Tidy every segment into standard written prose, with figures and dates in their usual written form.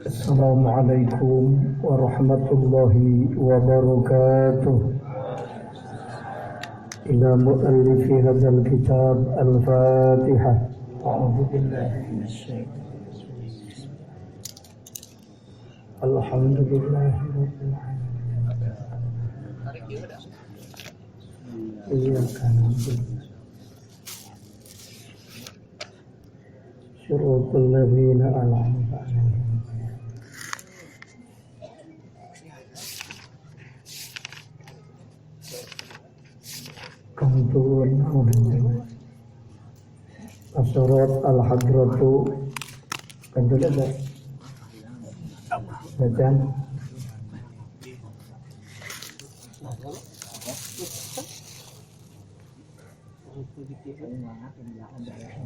Assalamualaikum warahmatullahi wabarakatuh. Ila muallifi hadzal kitab al-Fatihah. A'udzu billahi minasyaitonir rajim. Alhamdulillahirabbil alamin. Iyyaka na'budu syurutul ladzina an'amta 'alaihim. Kanturun Asyarat al-hadratu kantur ada bacaan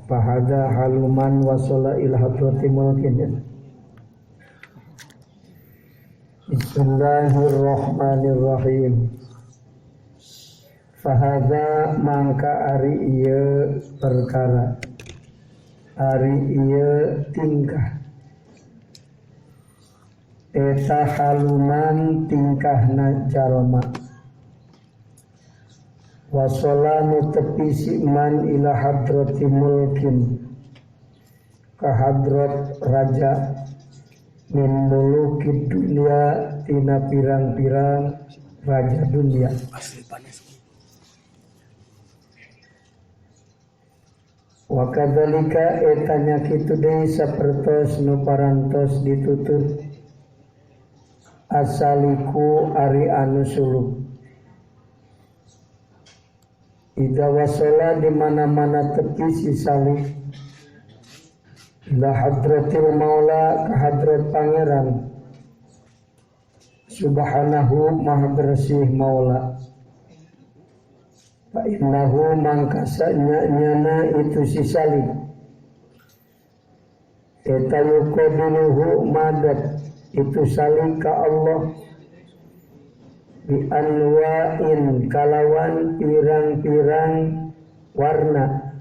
Fahada haluman wasala ila hadrati mulkin. Bismillahirrahmanirrahim. Fahada mangka ari ieu perkara, ari ieu tingkah, eta haluman tingkahna jalma, wasala nu tepi si man ila hadrati mulkin, ka hadrat raja, min mulukid dunia tina pirang-pirang raja dunia. Wa kadzalika etanya kitu deui sapertos nu parantos ditutur asaliku ari anu suluk. Ida wasala di mana-mana tepi si salik ila hadratil maula ka hadrat pangeran subhanahu maha bersih maula. Fa innahu mangkasanya nyana itu si salib eta yuqadiluhu madad itu salib ka Allah bi anwa'in kalawan pirang-pirang warna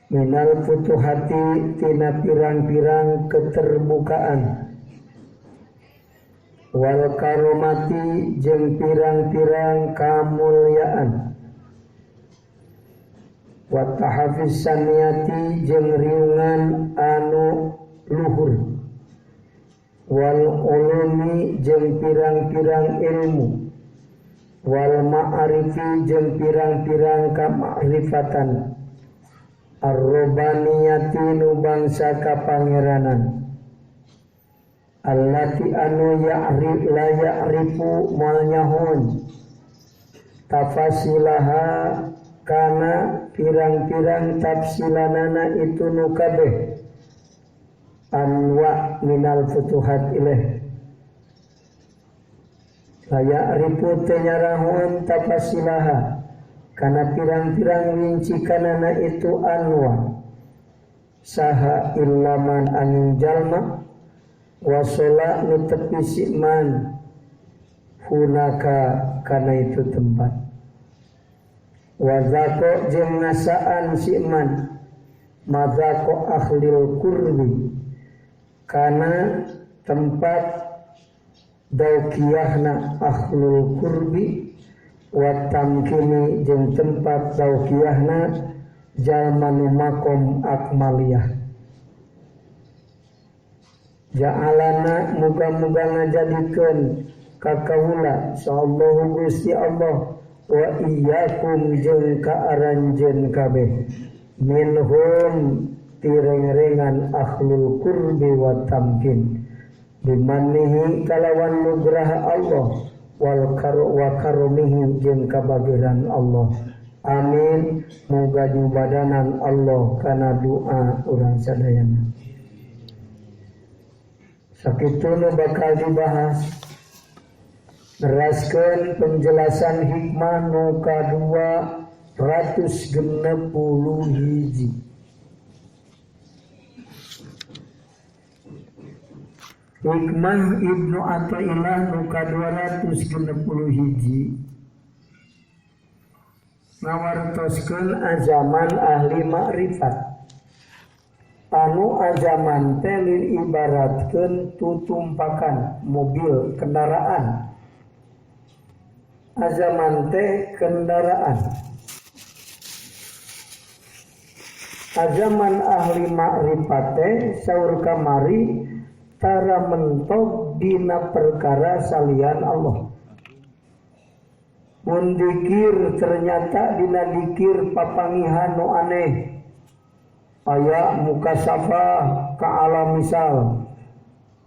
minal futuhati tina pirang-pirang keterbukaan wal karomati jeung pirang-pirang kamulyaan wa tahfiz saniyati jeung riungan anu luhur wal ulumi jeung pirang-pirang ilmu wal ma'arifi jeung pirang-pirang kamakrifatan ar-robbaniyati nu bangsa kapangeranan allati anu ya'rif la ya'rifu mal nyahun tafasilaha kana pirang-pirang tafsilanana itu nu kabeh anwa minal futuhat ilaih la ya'rifu tenyarahun tafasilaha kana pirang-pirang wincikanana itu anwa saha illaman angin jalma wasola nu tepi sikman hunaka kana itu tempat wazako jeung ngasaan sikman mazako akhlil kurbi kana tempat daukiyahna akhlul kurbi wa tamkini jeung tempat daukiyahna jalma nu makom akmaliyah. Ja'alana muga-muga ngajadikeun ka kaula sallallahu Gusti Allah wa iyyakum jeung ka aranjeun kabeh minhum tireng-rengan akhlul qurbi wa tamkin bimannihi kalawan nugraha Allah wal karumihi jeung kabagiran Allah. Amin. Muga jubadanan Allah kana doa urang sadayana. Sakitu nu bakal dibahas neraskeun penjelasan hikmah nu kadua 260 hiji. Hikmah Ibnu Athaillah nu ka-260 hiji ngawartoskeun azaman ahli makrifat anu ajaman teh ibaratkeun tutumpakan mobil kendaraan. Ajaman teh kendaraan. Ajaman ahli makrifat teh saur kamari tara mentok dina perkara salian Allah. Mun dikir ternyata dina dikir papangihan nu aneh. Aya mukasafah ka alam misal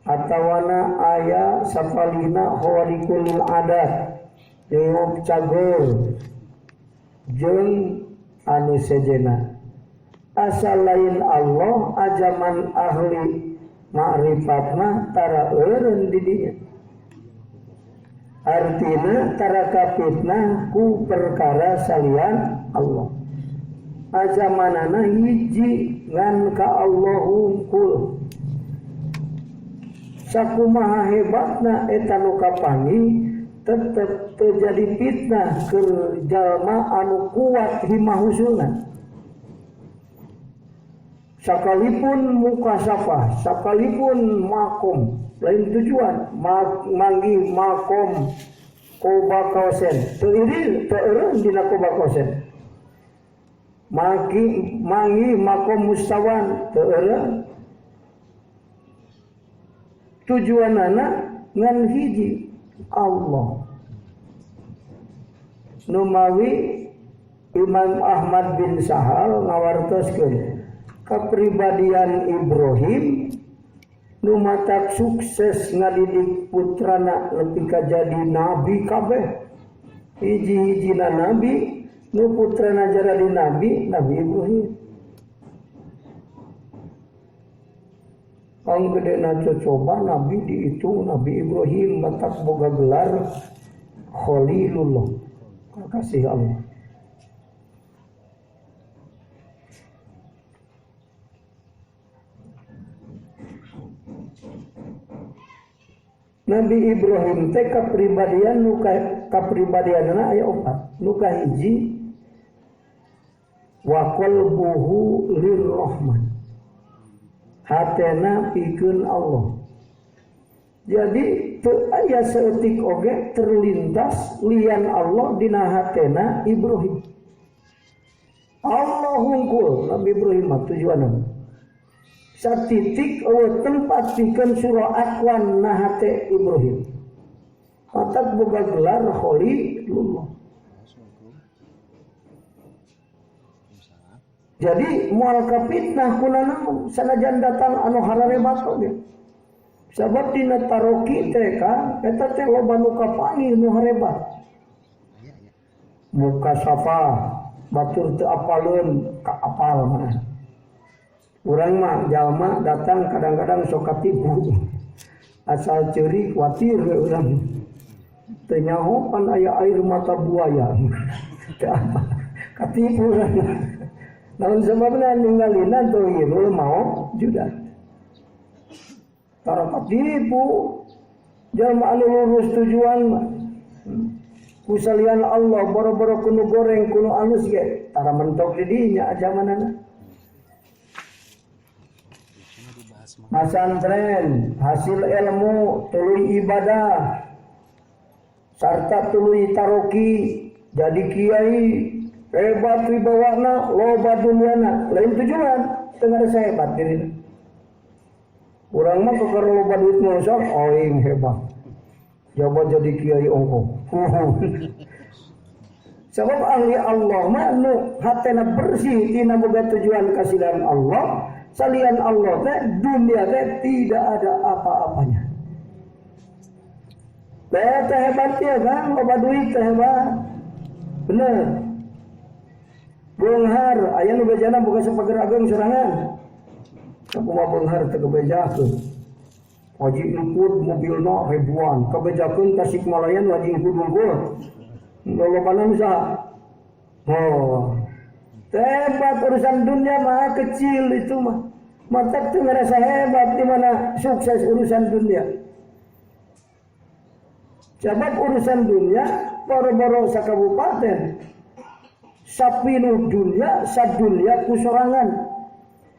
atawana aya safalina khawarikul adat jeung cagur jeung anu sejena asal lain Allah ajaman ahli ma'rifatna tara eureun di dinya. Artina tara kapitna ku perkara salian Allah. Ajamanana hiji ngan ka Allah hungkul. Sakumaha hebatna eta nu kapangi tetep terjadi fitnah ke jalma anu kuat himah husuna. Sakalipun mukasafah, sakalipun makom, lain tujuan manggi makom kobakosen, teureun dina kobakosen. Mangi makom mustawan teureun. Tujuanana ngan hiji Allah. Numawi Imam Ahmad bin Sahal ngawartoskeun kepribadian Ibrahim nu matak sukses ngadidik putrana lebih ka jadi nabi kabeh. Hiji-hijina nabi nu putrana jadi nabi Ibrahim. Ang gedena coba nabi diitung Nabi Ibrahim matak boga gelar Khalilullah, kekasih Allah. Nabi Ibrahim teh kapribadianna aya opat. Nu kahiji wa qalbuhu lirrahman. Hatena pikeun Allah. Jadi teu aya saeutik oge terlintas lian Allah dina hatena Ibrahim. Allah hungkul Nabi Ibrahim tujuanna. Satitik eueuh tempat pikeun surah Aqwan nahate Ibrahim. Matak boga gelar Khalilullah. Jadi moal kapitnah kunana sanajan datang anu hararebat oge. Sabab dina taroki teh kan eta teh loba nu kapanggih nu harebat. Mukasafah batur teu apaleun ka apal mah. Urang mah jalma datang kadang-kadang sok katipu. Asal ceuri kuatir urang. Teu nyaho pan aya air mata buaya. Teu apa. Katipu urang. Namun sebabna ninggalina tohirul mau juda. Tara katipu jalma anu lurus tujuan mah. Kusalian Allah boro-boro kuno goreng kuno alus ge tara mentok di dinya ajamanana. Masantren hasil ilmu tuluy ibadah sarta tuluy taroki jadi kiai hebat wibawana loba dunyana lain tujuan teu ada hebat dirina. Urang mah keur loba duit mosok oing hebat. Coba jadi kiai ongko. Sebab ahli Allah mah nu hatena bersih tina boga tujuan kasihan Allah, salian Allah teh dunia teh tidak ada apa-apanya. Teh hebatnya kan loba duit teh hebat. Bener. Beunghar aya nu bejana boga sapager ageung sorangan. Sakumaha beunghar teu kebejakeun. Waji ingkud mobilna ribuan, kebejakeun Tasikmalayan waji ingkud unggul. Lolobana saha? Oh. Hebat urusan dunia mah kecil itu mah. Mata teu ngerasa hebat di mana sukses urusan dunia. Sebab urusan dunia boro-boro sakabupaten. Sapinu dunia sadunya kusorangan.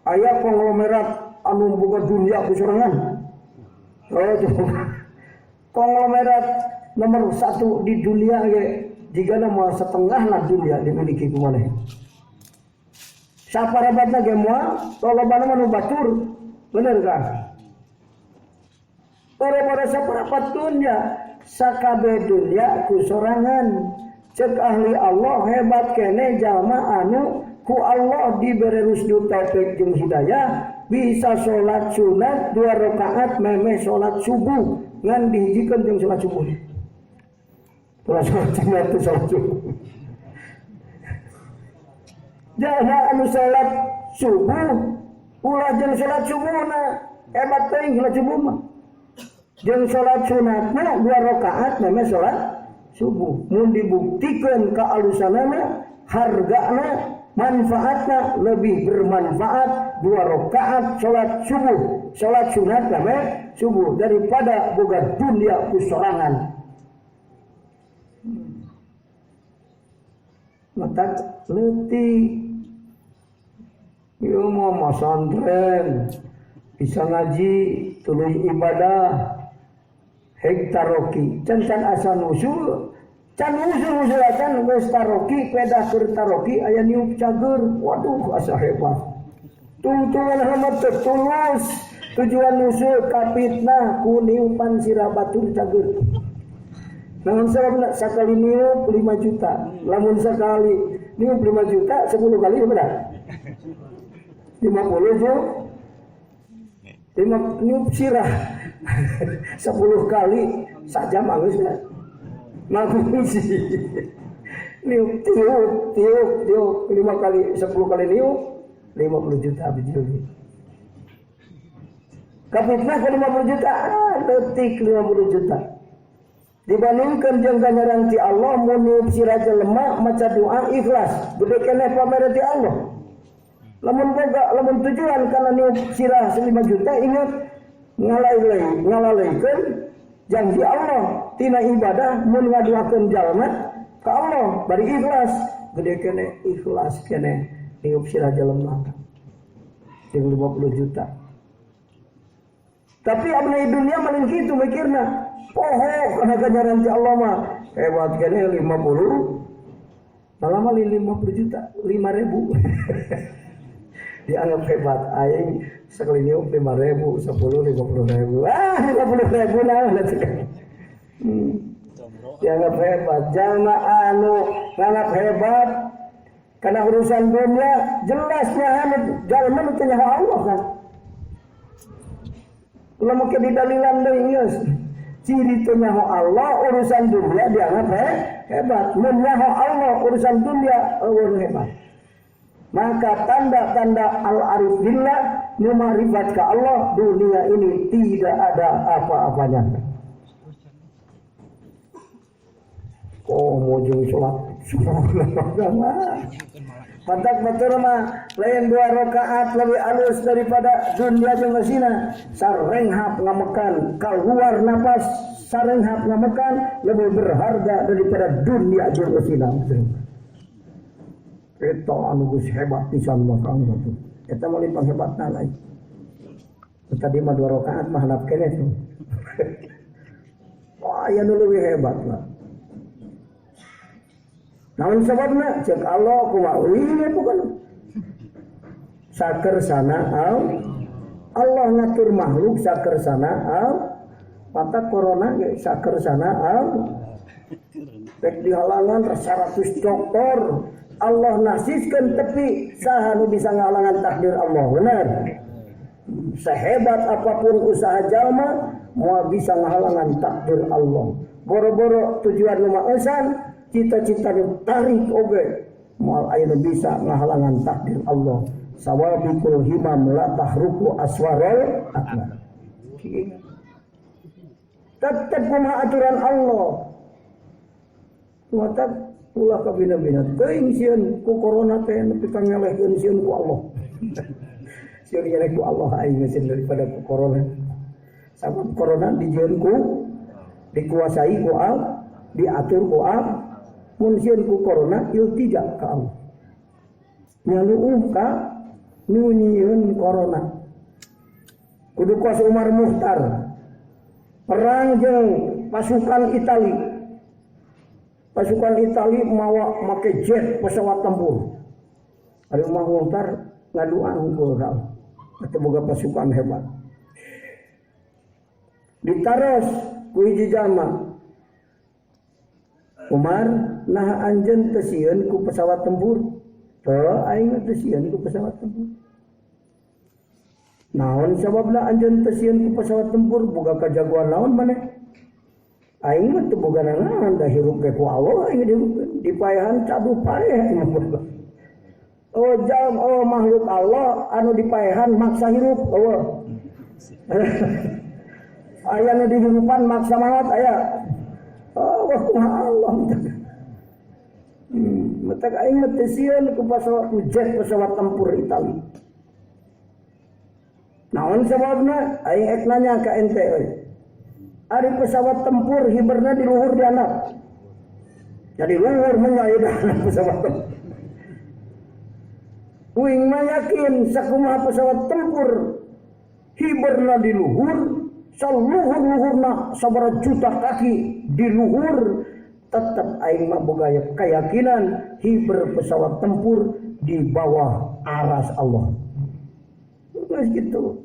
aya konglomerat anu boga dunia kusorangan. Konglomerat nomor 1 di dunia ge jika nama setengahna dunia dimiliki ku maneh. Saparabatna ge moal lolobana manu batur. Bener kan? Para saparapat dunia sakabeh dunia kusorangan. Cek ahli Allah hebat kene jalma anu ku Allah diberi rusdu taufik jeung hidayah bisa sholat sunat 2 rakaat memeh sholat subuh ngan dihijikeun jeung sholat subuh. Sholat sunat itu sholat subuh. Jalma anu sholat subuh ulah jeung sholat subuhna hebat teuing sholat subuh mah. Jeung sholat sunatna 2 rakaat memeh sholat subuh. Mun dibuktikan kealusanana, hargana, manfaatna lebih bermanfaat 2 rakaat sholat subuh, sholat sunat namanya subuh daripada boga dunia kusorangan. Mata letih, yo mau masantren, bisa ngaji, tuluy ibadah. Hektaroki, can asal usul, can usul-usulakan geus taroki, pedah keur taroki aya niup cager. Waduh, asa hebat. Tungtungan hamat tulus, tujuan usul kapitna ku niupan sirah batur cager. Namun sababna sakali niup 5 juta, lamun sakali niup 5 juta 10 kali berapa? 50 juta. 5 niup sirah 10 kali saja mangus kan magusi niup tiup 5 kali 10 kali niup 50 juta bijil kapitna ke 50 juta detik 50 juta dibandingkan jeung ganjaran ti Allah mun niup sirah jelema maca doa ikhlas gede keneh pamere ti Allah lamun boga lamun tujuan kana niup sirah 5 juta ingat ngalalaikan janji Allah tina ibadah mun ngaduakeun jalma ka Allah bari ikhlas gede kene ikhlas kene niup sirah jalema jeung 50 juta tapi abdi dunia malin kitu mikirna poho kana ganjaran ti Allah mah hebat kene 50 lama 50 juta 5.000 dianggap hebat aing sekali niup 5.000 10 50.000 50.000 nah dianggap hebat jalma anu nganggap hebat karena urusan dunia jelasnya anu jalma nu teh nyaho Allah kan ulah make didalilan deui geus ciri teh nyaho Allah urusan dunia dianggap hebat mun nyaho Allah urusan dunia eueuh hebat. Maka tanda-tanda al-arif billah ma'rifat ke Allah dunia ini tidak ada apa-apanya. Mau jeung salat mantap betul mah lain 2 rakaat lebih alus daripada dunia jeung mesina sarenghap ngamekan keluar napas sarenghap ngamekan lebih berharga daripada dunia jeung mesina. Eta anu geus hebat pisan mah kang atuh. Eta mah limpah hebatna lain. Tadi mah 2 rakaat mah handap keneh tuh. Wah, aya nu leuwih hebat lah. Namun sababna cek Allah kumaha ieu bukan. Sakersana Allah ngatur makhluk sakersana mata corona ge sakersana rek dihalangan 100 dokter Allah nasiskan tapi saha nu bisa ngahalangan takdir Allah benar. Sehebat apapun usaha jalma moal bisa ngahalangan takdir Allah. Boro-boro tujuan nu maesan cita-cita nu tarik oge moal aya nu bisa ngahalangan takdir Allah. Sawabikul himam la tahruku aswarul akbar. Tetap kumaha aturan Allah. Tetap ulah ka bina-bina teuing sieun ku corona teh nepi ka ngelehkeun sieun ku Allah. Sieun ngeleh ku Allah aing sieun daripada ku corona. Sabab corona dijieun ku dikuasai ku Allah, diatur ku Allah. Mun sieun ku corona iltija ka Allah. Nyaluuh ka nu nyieun corona. Kudu kos Umar Mukhtar perang jeung pasukan Itali. Pasukan Itali mawa make jet pesawat tempur. Ari Umar Mukhtar ngaduan unggul kal. Atuh boga pasukan hebat. Ditaros ku hiji jalma. Umar, nah anjeun teu sieun ku pesawat tempur. Teu aing teu sieun ku pesawat tempur. Naon sababna anjeun teu sieun ku pesawat tempur boga kajagoan naon maneh? Aing mah teu boga naon da hirup ge ku Allah aing dihirup dipaehan caduh pareh. Oh makhluk Allah anu dipaehan maksa hirup eueuh. Aya nu dihirupan maksa maot aya. Oh Allah. Matak aing mah teu sieun ku pesawat jet pesawat tempur Itali. Naon sababna? Aing ek nanya ka ente euy. Ari pesawat tempur hiberna di luhur dianap. Jadi luhur menyai anak pesawat tempur. Uing mah yakin sakumaha pesawat tempur hiberna di luhur, saluhur-luhurna sabaraha juta kaki di luhur, tetap aing mah boga keyakinan hiber pesawat tempur di bawah aras Allah. Geus gitu.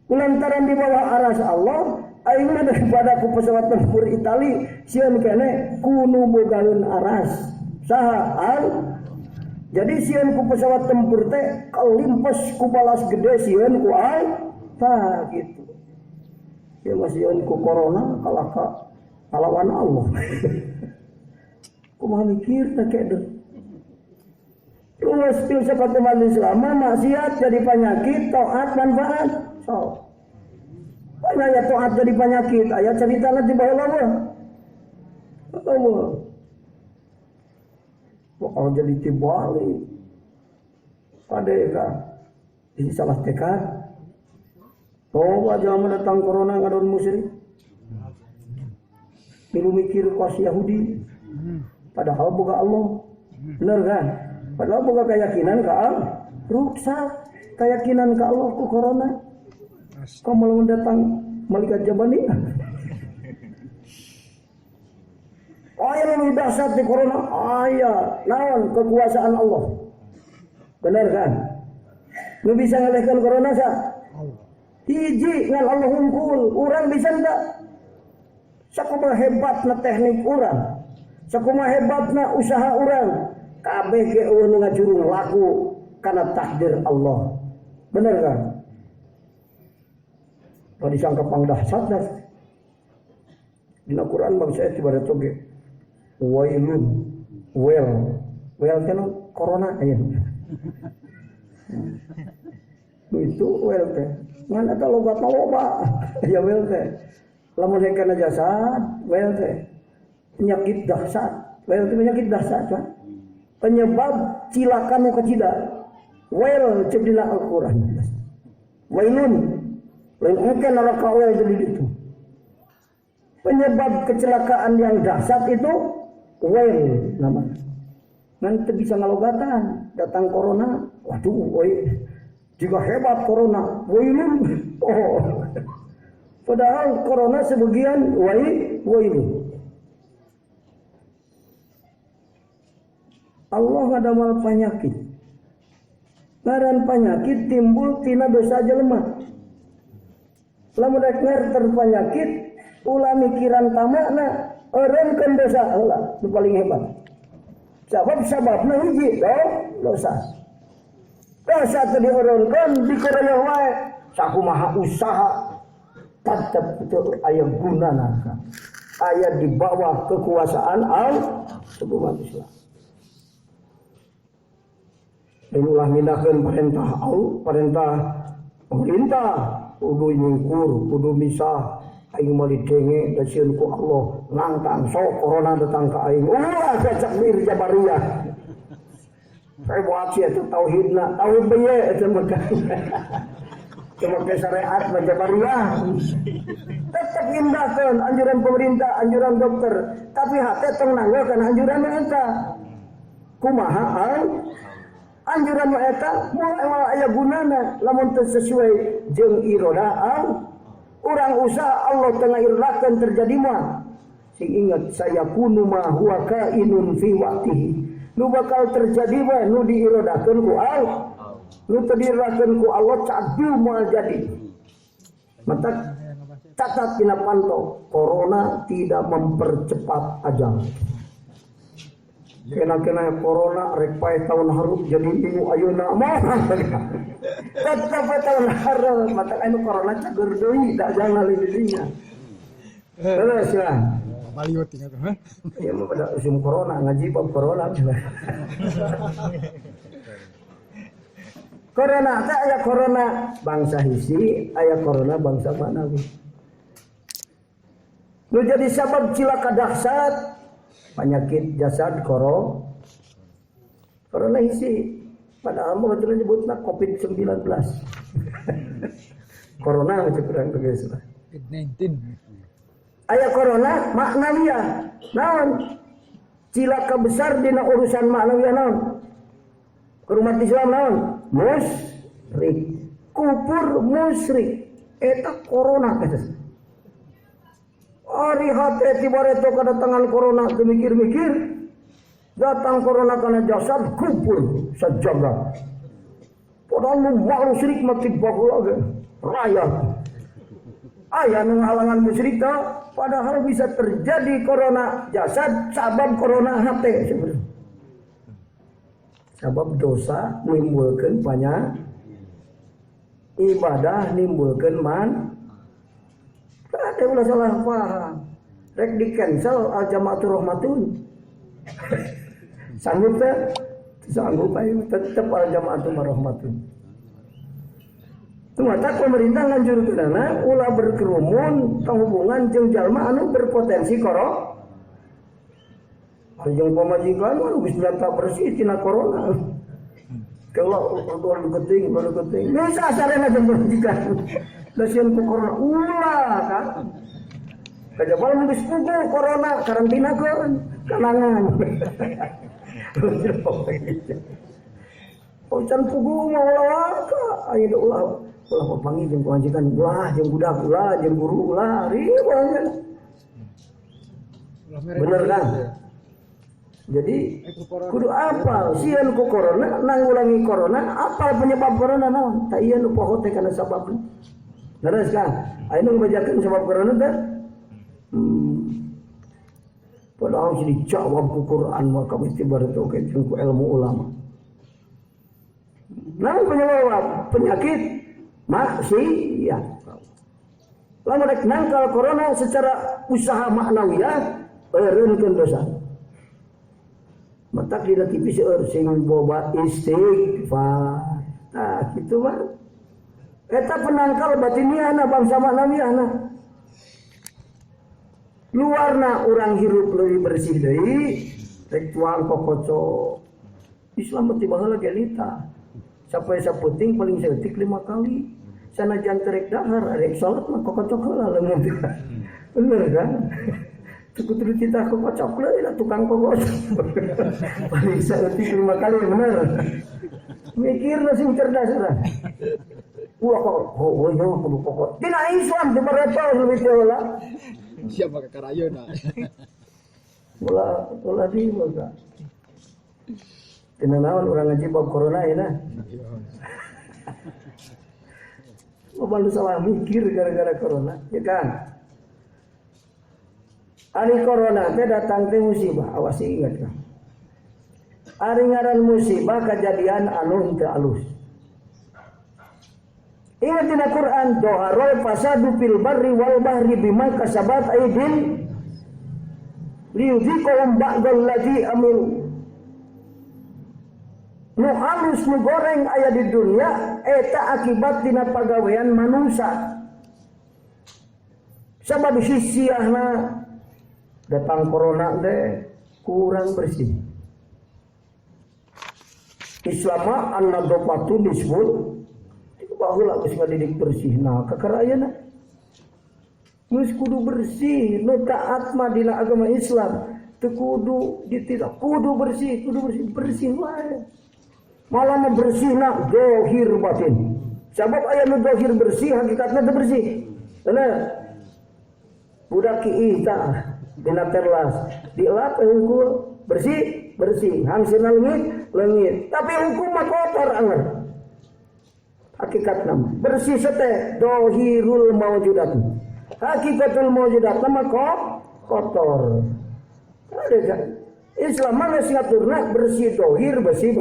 Lantaran di bawah aras Allah, aing mah daripada ku pesawat tempur Itali, sieun kene kudu bogaeun aras. Saha al? Jadi sieun ku pesawat tempur teh kalimpes ku balas gede sieun ku al. Tah gitu. Ya masih sieun ku corona kalaka lawan Allah. Kumaha mikir teh kede. Luas pil sakote majelis ulama maksiat jadi penyakit, taat manfaat. So. Banyak ya taat jadi penyakit. Aya caritana di baheula mah. Allah. Pokok jadi tibali. Padeka ini salah tekad. Oh, aja mendatang corona ngadon musyrik. Milu mikir kos Yahudi. Padahal boga Allah. Bener kan? Padahal boga keyakinan ka Allah. Ruksak keyakinan ka Allah ku corona. Kau malah mendatang malaikat Jabaniyah. Aya lebih dahsyat di corona. Aya naon kekuasaan Allah. Benar kan? Nu bisa ngalehkeun corona sa? Hiji ngan Allah hungkul. Urang bisa enggak? Sakumaha hebatna teknik urang. Sakumaha hebatna usaha urang. Kabeh ge eueuh nu ngajurung laku kana takdir Allah. Benar kan? Kalau disangka pangdahsyat dah. Dina Quran bangsa itu ibarat oge. Wailun, well kan corona aya. Itu well teh. Ngan eta logatna loba. Ya well teh. Lamun kana jasad, well teh. Penyakit dahsyat. Well teh penyakit dahsyat kan. Penyebab cilaka nu kacida. Well cek dina Al-Qur'an. Wailun. Lain mungkin neraka well jadi itu. Penyebab kecelakaan yang dahsyat itu well namanya. Nanti bisa ngalogatan datang corona. Waduh, jika hebat corona, wailun. Oh. Padahal corona sebagian wailun. Allah ngadamal penyakit. Ngaran penyakit timbul tina dosa jelema. Lamun rek terpenyakit ulah mikiran tamakna eureunkeun dosa heula nu paling hebat. Sababna hiji dosa. Dosa teh dieureunkeun dikeureuh wae sakumaha usaha tetep itu aya gunana. Aya di bawah kekuasaan umat Islam. Dan ulah mindahkeun perintah pemerintah kudu nyungkur, kudu misah, aing mali denge da sieun ku Allah, nangtang sok corona datang ka aing. Ulah cacak mir Jabariyah. Saya buat sia itu tauhidna, tauhid bae eta mah. Cuma ke syariat Jabariyah. Tetap indahkeun anjuran pemerintah, anjuran dokter, tapi hate tong nanggalkeun anjuran eta. Kumaha anjuran eta moal aya gunana lamun teu sesuai jeung iroda urang usaha Allah tengah irlakeun terjadi mah sing ingat saya kunu ma huwa kainun fi waqtihi nu bakal terjadi mah nu diirodakeun ku Allah nu teu diirlakeun ku Allah cadu moal jadi mata catat dina pantau corona tidak mempercepat ajal. Kena corona rek pae tahun harup jadi minggu ayeuna mah. Tetep tahun harup mata anu corona cager deui da jangan lilinya. Terus ya. Baliut tinggal tuh. Ya mah pada usum corona ngaji bab corona. Corona teh aya corona bangsa hiji, aya corona bangsa manawi. Nu jadi sabab cilaka dahsyat penyakit jasad corona hiji padahal mah betul nyebutna COVID-19. Corona macam kurang guys lah. COVID-19. Aya corona maknawiyah. Naon? Cilaka besar dina urusan maknawiyah naon? Umat Islam naon? Musyrik. Kufur musyrik. Eta corona eta. Ari hate tibareto kedatangan corona mikir-mikir datang corona kana jasad kubur sajaga padahal nu musyrik mati baheula ge raya aya nu halangan musyrik padahal bisa terjadi corona jasad sabab corona hate sebenarnya sabab dosa nimbulkeun banyak ibadah nimbulkeun ada ulah salah paham. Rek di cancel al jamaatul rahmatun. Sanggup teh? Sanggup ayo tetep al jamaatul rahmatun. Tumata pemerintah nganjurkeunana ulah berkerumun hubungan jeung jalma anu berpotensi corona. Jeung pamajikan anu geus nyata bersih tina corona. Kalau orang keting. Bisa sarana jeung pamajikan. Lasian ku corona ulah kan. Kajabal geus pugu corona karantina keun kanangan. Ocan pugu mah ulah ka aya ulah papangi jeung pamajikan ulah jeung budak ulah jeung guru ulah riweuh. Bener kan? Jadi kudu apal sieun ku corona nanggulangi corona apal penyebab corona naon? Ta ieu nu poho teh kana sababna. Terus kan, ayeuna ngabajakeun sabab corona teh. Padahal sih dijawab ku Quran mah kami tiba-tiba ke ku ilmu ulama. Nah, penyakit maksiat. Lamun rek nangkal corona secara usaha maknawiyah, eureunkeun dosa. Mata dina tipis sing boba istighfar. Nah, kitu mah. Eta penangkal batiniana bangsa maknawiyahna. Luarna urang hirup leuwih bersih deui, rek tuang kokocok. Islam teh baheula gelita. Sampai saputing paling seeutik 5 kali. Sanajan terek dahar rek salat mah kokocok heula leungeun. Bener kan? Kudu kita kokocok leuwih tukang kokocok. Paling seeutik 5 kali bener. Mikirna sing cerdas urang. Ulah kok, oh iya kudu pokok. Dina Islam di mereka lebih heula. Siapa kakarayeuna. Ulah di mah. Dina naon urang ngaji bab corona ya nah. Malu salah mikir gara-gara corona, ya kan? Ari corona teh datang teh musibah, awas ingat kan. Ari ngaran musibah kejadian anu teu alus. Ingat dina Quran doharul fasadu fil barri wal bahri bima kasabat aydin liyudhiqahum ba'dal ladzi amilu. Nu halus nu goreng aya di dunia eta akibat dina pagawean manusia. Sabab sisiahna datang corona teh kurang bersih. Islam an-nadhafatu disebut baheula geus ngadidik bersih. Nah, kakarayeuna geus kudu bersih, nu taat mah dina agama Islam teu kudu ditidak, kudu bersih wae. malah bersihna dohir batin. Sebab aya nu dohir bersih hakikatna teu bersih. Bener. Budak kieu tah dina terlas dilap hungkul bersih, hansirna leungit. Tapi hukum mah kotor anger. Hakikatna bersih teh dohirul maujudat. Hakikatul maujudat mah kotor. Ada kan? Islam mah ngaturna bersih dohir bersih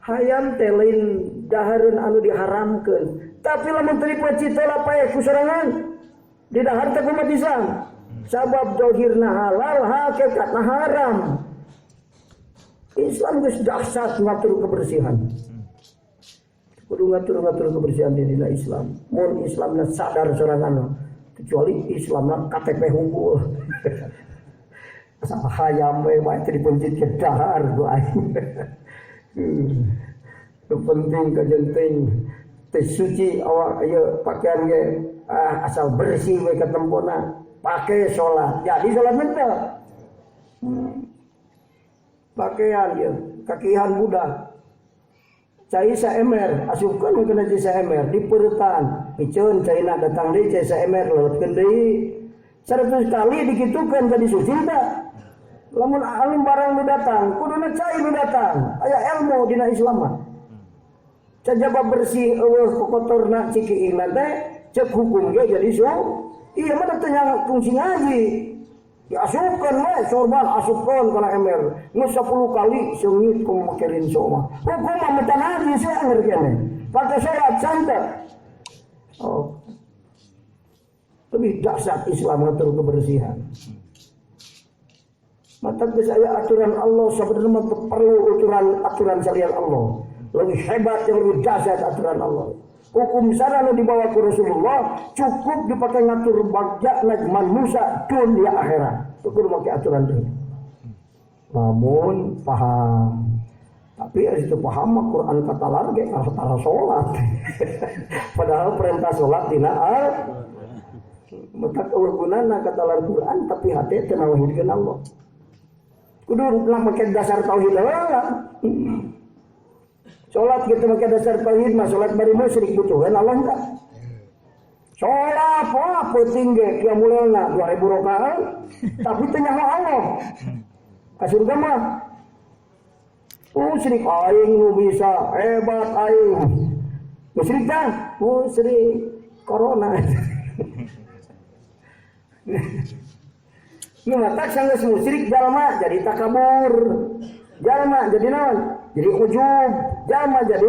hayam teh lain dahareun anu diharamkeun. Tapi lamun teu dipecit lah pae ku sorangan di dahar teh umat Islam. Sabab dohirna halal, hakikatna haram. Islam geus dahsyat ngatur kebersihan. Kudu ngatur kebersihan di dina Islam. Mun Islamna sadar sorangan, kecuali Islamna KTP unggul. Asal hayam we bae teu dipencit ke dahar ku aing. Penting kajenting teh suci awak ieu pakaian ge asal bersih we ketempona pakai salat jadi salat mentel pakaian ieu kakihan budak cai saemer asupkeun kana cai saemer di peuretan piceun caina datang deui cai saemer leureutkeun deui 100 kali dikitukeun jadi suci teh lamun alim barang nu datang kuduna cai nu datang aya ilmu dina Islam mah cajaba bersih eueuh kotorna cikiingna teh cek hukum ge jadi iya mah teh nya fungsi ngaji diasupkeun we sorban asupkeun kana ember geus 10 kali seungit ku make rinso mah hukum mah mah ngaji seueur keneh pake salat santet lebih dahsyat Islam ngatur kebersihan. Mata geus aya aturan Allah sebenarnya mah perlu aturan syariat Allah. Lebih hebat yang lebih dahsyat aturan Allah. Hukum syara di bawah ku Rasulullah cukup dipakai ngatur bagja manusia dunia akhirat. Itu kudu make aturan deui. Namun paham. Tapi itu paham mah Quran kata large kata salat. Padahal perintah salat dina maka keunggulanna kata Al-Quran tapi hati teu nawahidkeun Allah. Kudu make dasar tauhid heula. Salat kita make dasar tauhid mah salat bari musyrik butuhan Allah enggak. Salat apa penting ge kieu mulana 2000 rakaat tapi teu nyaho Allah. Ka surga mah musyrik aing nu bisa hebat aing. Musyrik dah, musyrik corona. Ini mata sanggeus musyrik jalma jadi takabur. Jalma jadi naon? Jadi ujub. Jalma jadi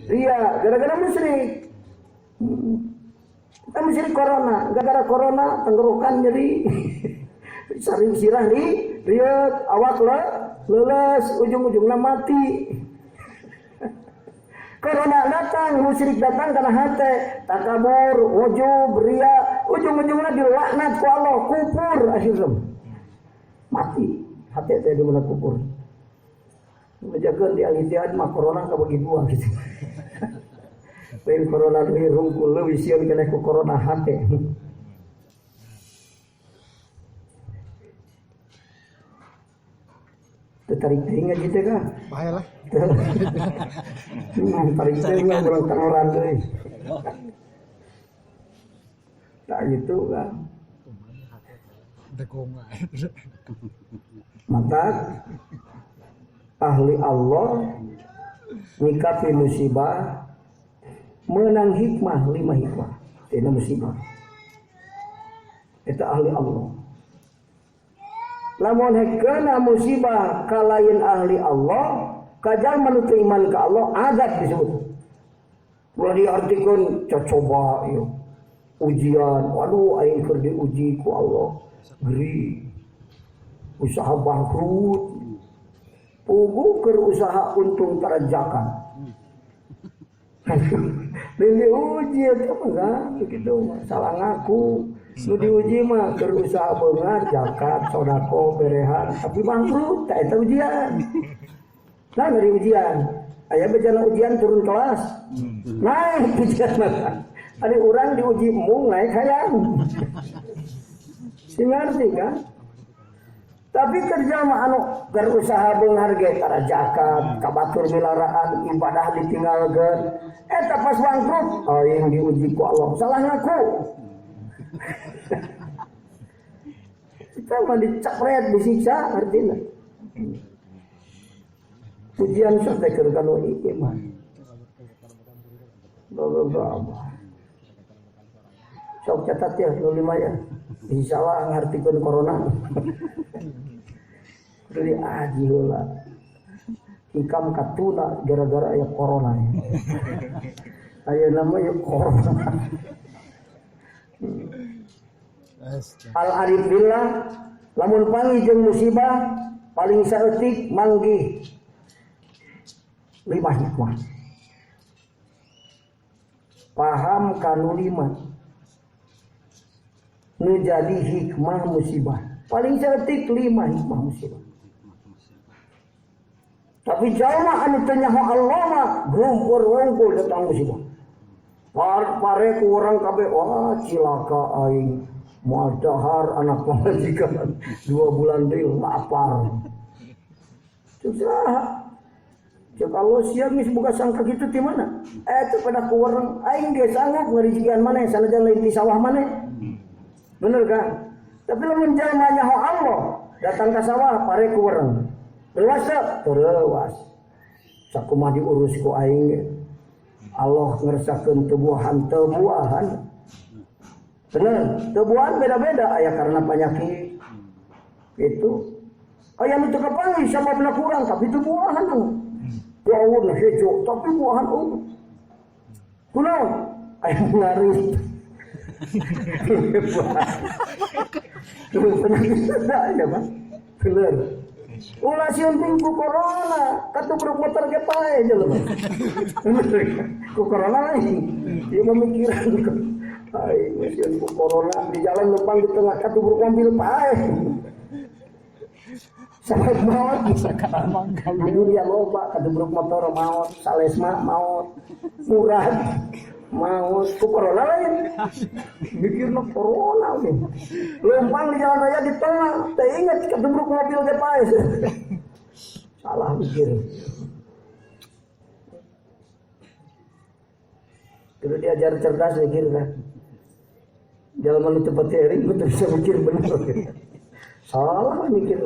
ria gara-gara musyrik. Kita musyrik corona, gara-gara corona tenggorokan jadi saring sirah di rieuh awak leles ujung-ujungna mati. Corona datang, musyrik datang karena hati takabur, ujub, ria, ujung-ujungnya dilaknat ku Allah, kufur akhirnya mati. Hati teh di mana kufur. Menjaga di al-ihtihad mah corona kabagi dua gitu. Lain corona deui rungkul leuwih sieun keneh ku corona hati. Tarik teh ngaji teh kah? Bahaya lah. Tarik teh mah urang tangoran deui. Tak gitu kan. Maka ahli Allah nyikapi musibah menang hikmah 5 hikmah tina musibah. Eta ahli Allah. Lamun hekena musibah kalayan ahli Allah kajal manutu iman ke Allah azab disebut. Mulai diartikeun coba ieu ujian, waduh aing keur diuji ku Allah. Geri. Usaha bangkrut. Pugu keur usaha untung tarajakan. Lain diuji eta mah begitu mah salah ngaku. Nu diuji mah keur usaha beungar zakat, sedekah, berehan, tapi bangkrut tah eta ujian. Nah dari ujian, aya bejana ujian turun kelas. Naik ujian mah. Ari urang diuji mung naik hayang. Si ngarti kan? Tapi kerja mah anu berusaha menghargai para zakat, kabatur milaraan, ibadah ditinggalkeun. Eta pas bangkrut, aing diuji ku Allah. Salah ngaku. Kita mah dicapret, disiksa artinya. Ujian sampai keur kana ieu mah. Sok catat ya, nu lumayan. Insyaallah ngartikeun corona. Jadi aji heula. Ikam katuna gara-gara aya corona. Aya namanya corona. Al arif billah lamun pangi jeung musibah paling saeutik manggih 5 hikmah. Paham kanu 5. Nu jadi hikmah musibah. Paling saeutik 5 hikmah musibah. Tapi jalma anu teu nyaho Allah mah gumpur-gumpur datang musibah. Pare ku urang kabeh wah cilaka aing. Moal dahar anak pamajikan 2 bulan deui lapar. Susah. Cek Allah siap mis boga sangka kitu ti mana? Eta pada ku urang aing ge sanggup ngarijian maneh sanajan lain di sawah maneh. Bener kan? Tapi lamun jalma nyaho Allah datang ka sawah pare ku urang. Terus terus. Sakumaha diurus ku aing. Allah ngeresakeun tebuahan. Bener, tebuahan beda-beda aya karena penyakit. Itu. Aya nu teu kapanggih sababna kurang tapi tebuahan tuh. Daun hejo tapi buahan ungu. Kunaon? Aya ngaris. Terus bener ya, Pak. Bener. Ulah sieun ku corona, katubruk motor ge pae jelema. Ku corona lain. Dia memikiran ai sieun ku corona di jalan lempang di tengah katubruk mobil pae. Sampai maut sakarang manggal. Dunia loba katubruk motor maut, salesma maut. Murah maut ku corona lain. Mikirna corona we. Lempang di jalan raya di tengah, teu inget katubruk mobil ge pae. Salah mikir. Kudu diajar cerdas mikir kan. Jalan nu tepat teuing betul bisa mikir bener. Salah mikir.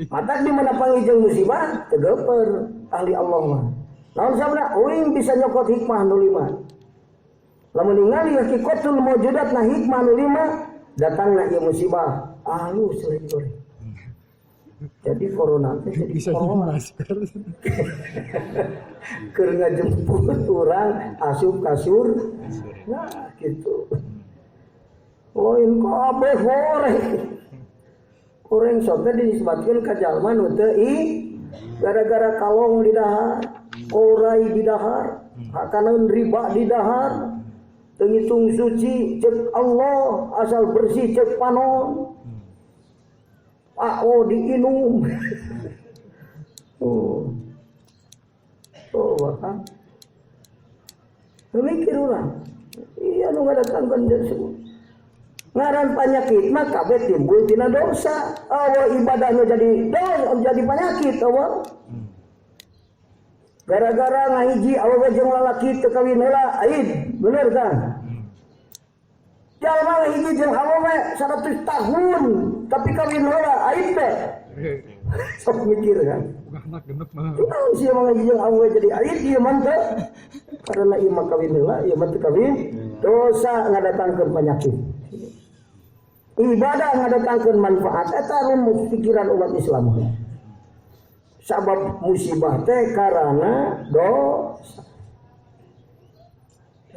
Matak di mana panggil musibah tegeuper ahli Allah mah. Namun sabna uing bisa nyokot hikmah nu 5. Lamun ningali hakikatul mawjudatna hikmah nu 5 datangna ieu musibah halus seueur. Jadi corona teh jadi bisa masker. Keur ngajemput urang asup kasur. Nah, gitu. Lain kabeh horeng. Horeng sok teh disebutkeun ka jalma nu teu gara-gara kalong di dahar, korai di dahar, hakanan riba di dahar. Teu ngitung suci cek Allah, asal bersih cek panon. Diinum. Kan. Mikir urang. Iya nu ngadatangkeun semua. Ngaran penyakit mah kabeh timbul tina dosa. Ibadahnya jadi penyakit awal. Gara-gara ngahiji awewe jeung lalaki teu kawin heula aib, bener kan? Jalma ngahiji jeung awewe 100 tahun tapi kawin heula aib teh. Sok mikir kan. Anak genep mah. Sia ngahiji jeung awewe jadi aib ieu mah teh. Karena ieu mah kawin heula, ieu mah teu kawin, dosa ngadatangkeun penyakit. Ibadah ngadatangkeun manfaat eta rumus pikiran umat Islam. Sabab musibah teh karena dosa.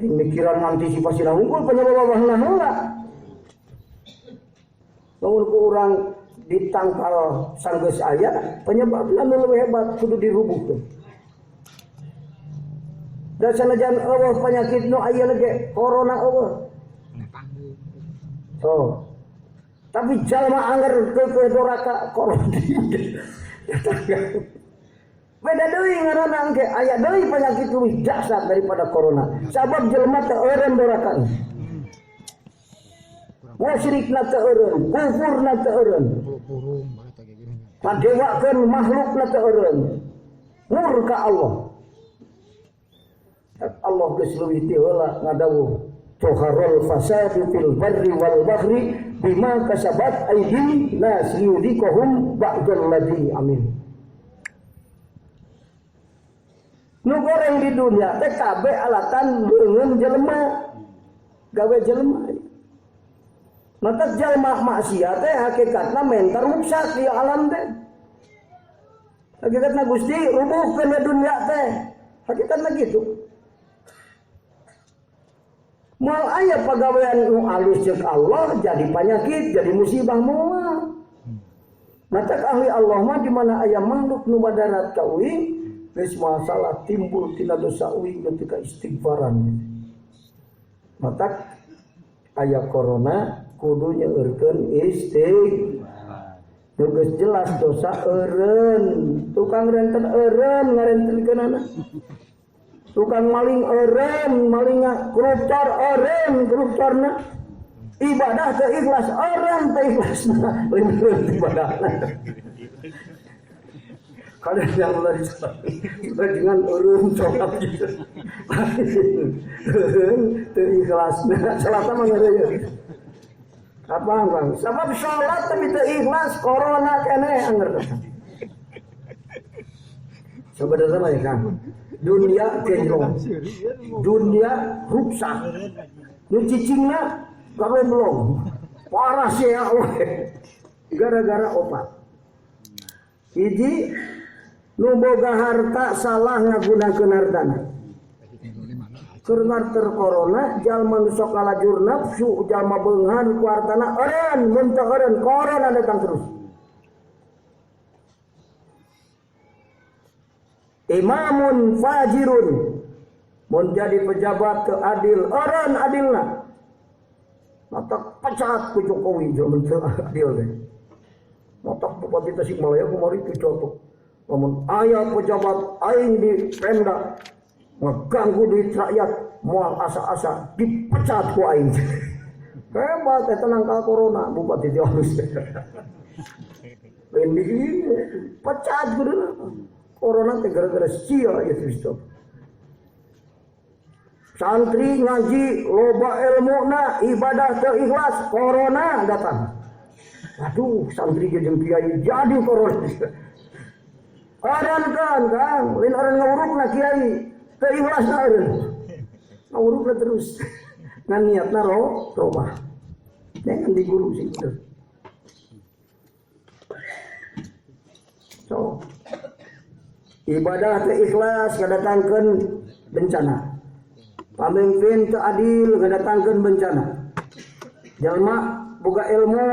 Pemikiran antisipasi unggul penyebabna heula. Lamun ku urang ditangkal sanggeus aya, penyebabna nu leuwih hebat kudu dirubuhkeun. Da sanajan eueuh penyakit nu aya lege corona eueuh. Tapi jalma anggar ke doraka corona. Beda deui ngaranna engke aya deui penyakit lebih dahsyat daripada corona. Sabab jelema teh eureun dorakan. musyrikna teu eureun, kufurna teu eureun. Burung bahasa kayak gini. Padewakeun makhlukna teu eureun. Murka Allah. Allah geus leuwih ti heula ngadawuh Tuharul fasadu fil barri wal bahri bima kasabat aydin nas yudhikuhum ba'dal ladzi amin. Nu goreng di dunia teh kabeh alatan leungeun jelema. Gawe jelema. Mata jelema maksiat teh hakikatna mentar rusak di alam teh. Hakikatna Gusti rubuhkeun dunia teh. Hakikatna gitu. Moal aya pagawean nu alus jeung Allah jadi penyakit, jadi musibah moal. Mata ahli Allah mah di mana aya makhluk nu madarat ka uing, geus masalah timbul tina dosa uing ketika istighfaran. Mata aya corona kudu nyeurkeun istighfar. Nu geus jelas dosa eureun, tukang renten eureun ngarentenkeunana. Tukang maling eureun, malinga koruptor eureun, koruptorna. Ibadah teu ikhlas eureun teu ikhlasna. Eureun ibadahna. Kalian yang mulai dengan eureun sholat gitu. Eureun teu ikhlasna. Salat mah ngeureun. Apa Bang? Sabab sholat tapi teu ikhlas, corona keneh anger. Sebenarnya mah ya Kang. Dunia genjrong, dunia rusak. Nu cicingna gawe belum, parah sih ya, gara-gara opat. Hiji, nu boga harta salah ngagunakeun hartana. Keur corona, jalma nu sok kalajur nafsu, jalma beunghar ku hartana eureun, mun teu eureun corona datang terus. Imamun fajirun mun jadi pejabat teu adil eureun adilna mata pecat ku Jokowi mun teu adil teh mata bupati Tasikmalaya kumari dicotok lamun aya pejabat aing di Pemda ngaganggu duit rakyat moal asa-asa dipecat ku aing hebat eta nangkal corona bupati teh halus lain di pecat kuduna. Corona teh gara-gara sia ya Kristo. Santri ngaji loba ilmuna ibadah teu ikhlas corona datang. Aduh santri ge jeung kiai jadi corona. Aran kan lain orang ngurukna kiai teu ikhlasna eureun. Ngurukna terus. Ngan niatna robah. Jangan diguru sih. So ibadah teu ikhlas ngadatangkeun bencana. Pamimpin teu adil ngadatangkeun bencana. Jalma boga ilmu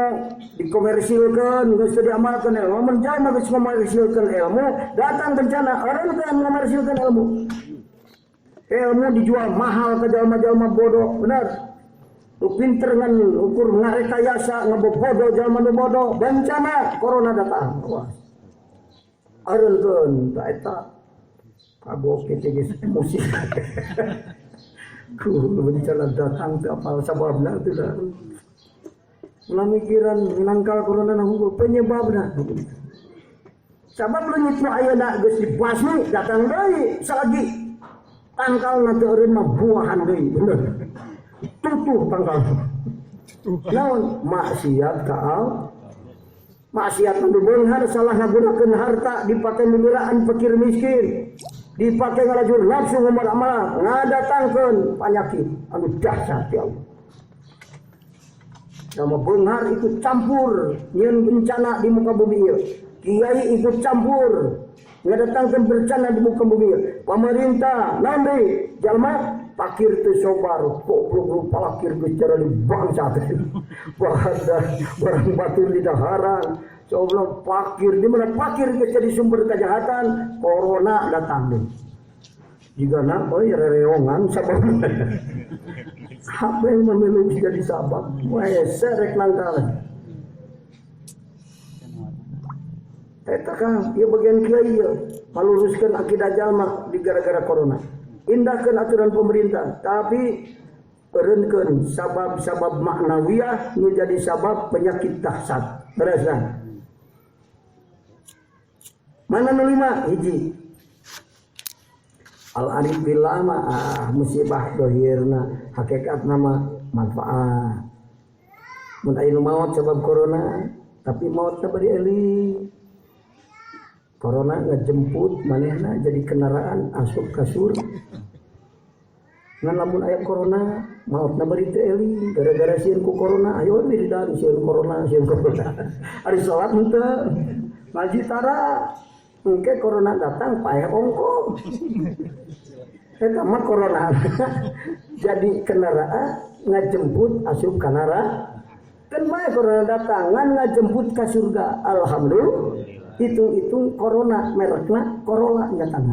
dikomersilkeun, geus teu diamalkeun ilmu. Mun jalma geus ngomersilkeun ilmu, datang bencana. Orang teu ngomersilkeun ilmu. Ilmu dijual mahal ke jalma-jalma bodoh, benar. Tu pinter ngan ukur ngarekayasa ngebobodo jalma nu bodoh, bencana corona datang. Wah. Areukeun ta eta kagok kitu geus emosi. Ku bencana datang teu apal sababna teu da. Ulah mikiran nangkal corona na hungkul penyebabna. Sabab leungit nu ayeuna geus dibasmi datang deui salagi tangkalna teu eureun mah buahan deui bener. Tutuh tangkal. Naon maksiat ka Allah. Maksiat nu beunghar salah ngagunakeun harta dipake mimiraan fakir miskin, dipake ngalajur nafsu ngomong-omong, ngadatangkeun penyakit anu dahsyat ya Allah. Nama beunghar ikut campur nyeun bencana di muka bumi ieu. Kiai ikut campur ngadatangkeun bencana di muka bumi ieu. Pemerintah nambe jalma pakir teu sobar goblok palakir geus cara di bangsa teh. Barang batur di daharan. Soblong pakir di mana pakir geus jadi sumber kejahatan, corona datang deui. Jigana euy rereongan sabab. Apa yang memilih jadi sabab? Wah, serek nangkal. Eta Kang, ieu bagian kiai ieu, maluruskeun akidah jalma di gara-gara corona. Indahkeun aturan pemerintah, tapi eureunkeun sabab-sabab maknawiyah nu jadi sabab penyakit dahsyat. Beresna. Mana nu lima? Hiji. Al-arif billah musibah dohirna, hakikat nama manfaat. Mun aya maut sebab corona, tapi maut teh bari eling. Corona ngejemput manehna jadi kendaraan asup ka surga. Ngan lamun aya corona, mautna bari teu eling gara-gara sieun ku corona, ayo wiridan sieun corona. Ari salat henteu, ngaji tara, engke corona datang paeh ongko. Eta mah corona jadi kendaraan ngajemput asup ka neraka. Kan bae corona datang ngan ngajemput ka surga. Alhamdulillah. Hitung-hitung corona merekna Corolla datang.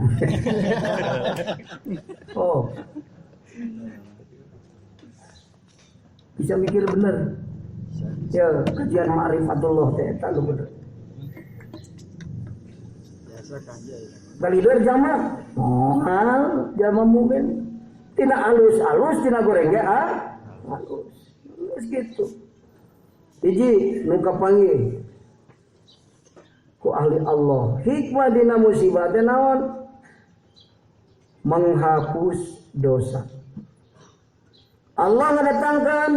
Oh. Bisa mikir bener. Ya, kajian ma'rifatullah teh eta lu bener. Biasa kaji. Balideur jama. Mohal jama mukmin. Tina alus-alus, tina goreng ge halus. Geus kitu. Hiji nu kapanggih ku ahli Allah. Hikmah dina musibah teh naon? Menghapus dosa. Allah ngadatangkan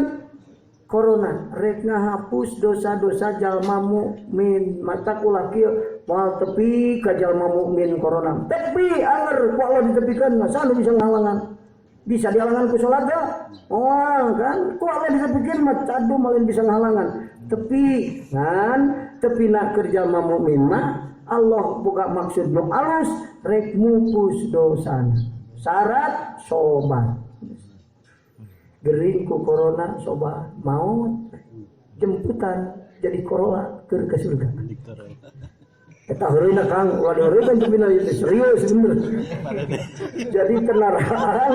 corona rek ngahapus dosa-dosa jalma mukmin. Mata kula kieu moal tepi ka jalma mukmin corona. Tepi anger ku Allah ditepikeun masa anu bisa ngalangan. Bisa dihalangan ku salat ya? Oh kan ku Allah ditepikeun mah cadu malin bisa ngalangan. Tepi kan tepi nak kerja mukmin mah Allah buka maksud nu alus rek mupus dosana. Syarat sobat. Gering ku corona sobat maut jemputan jadi Corolla keur ka surga. Eta heureuna Kang, ulah heureun tapi na serius bener. Jadi kendaraan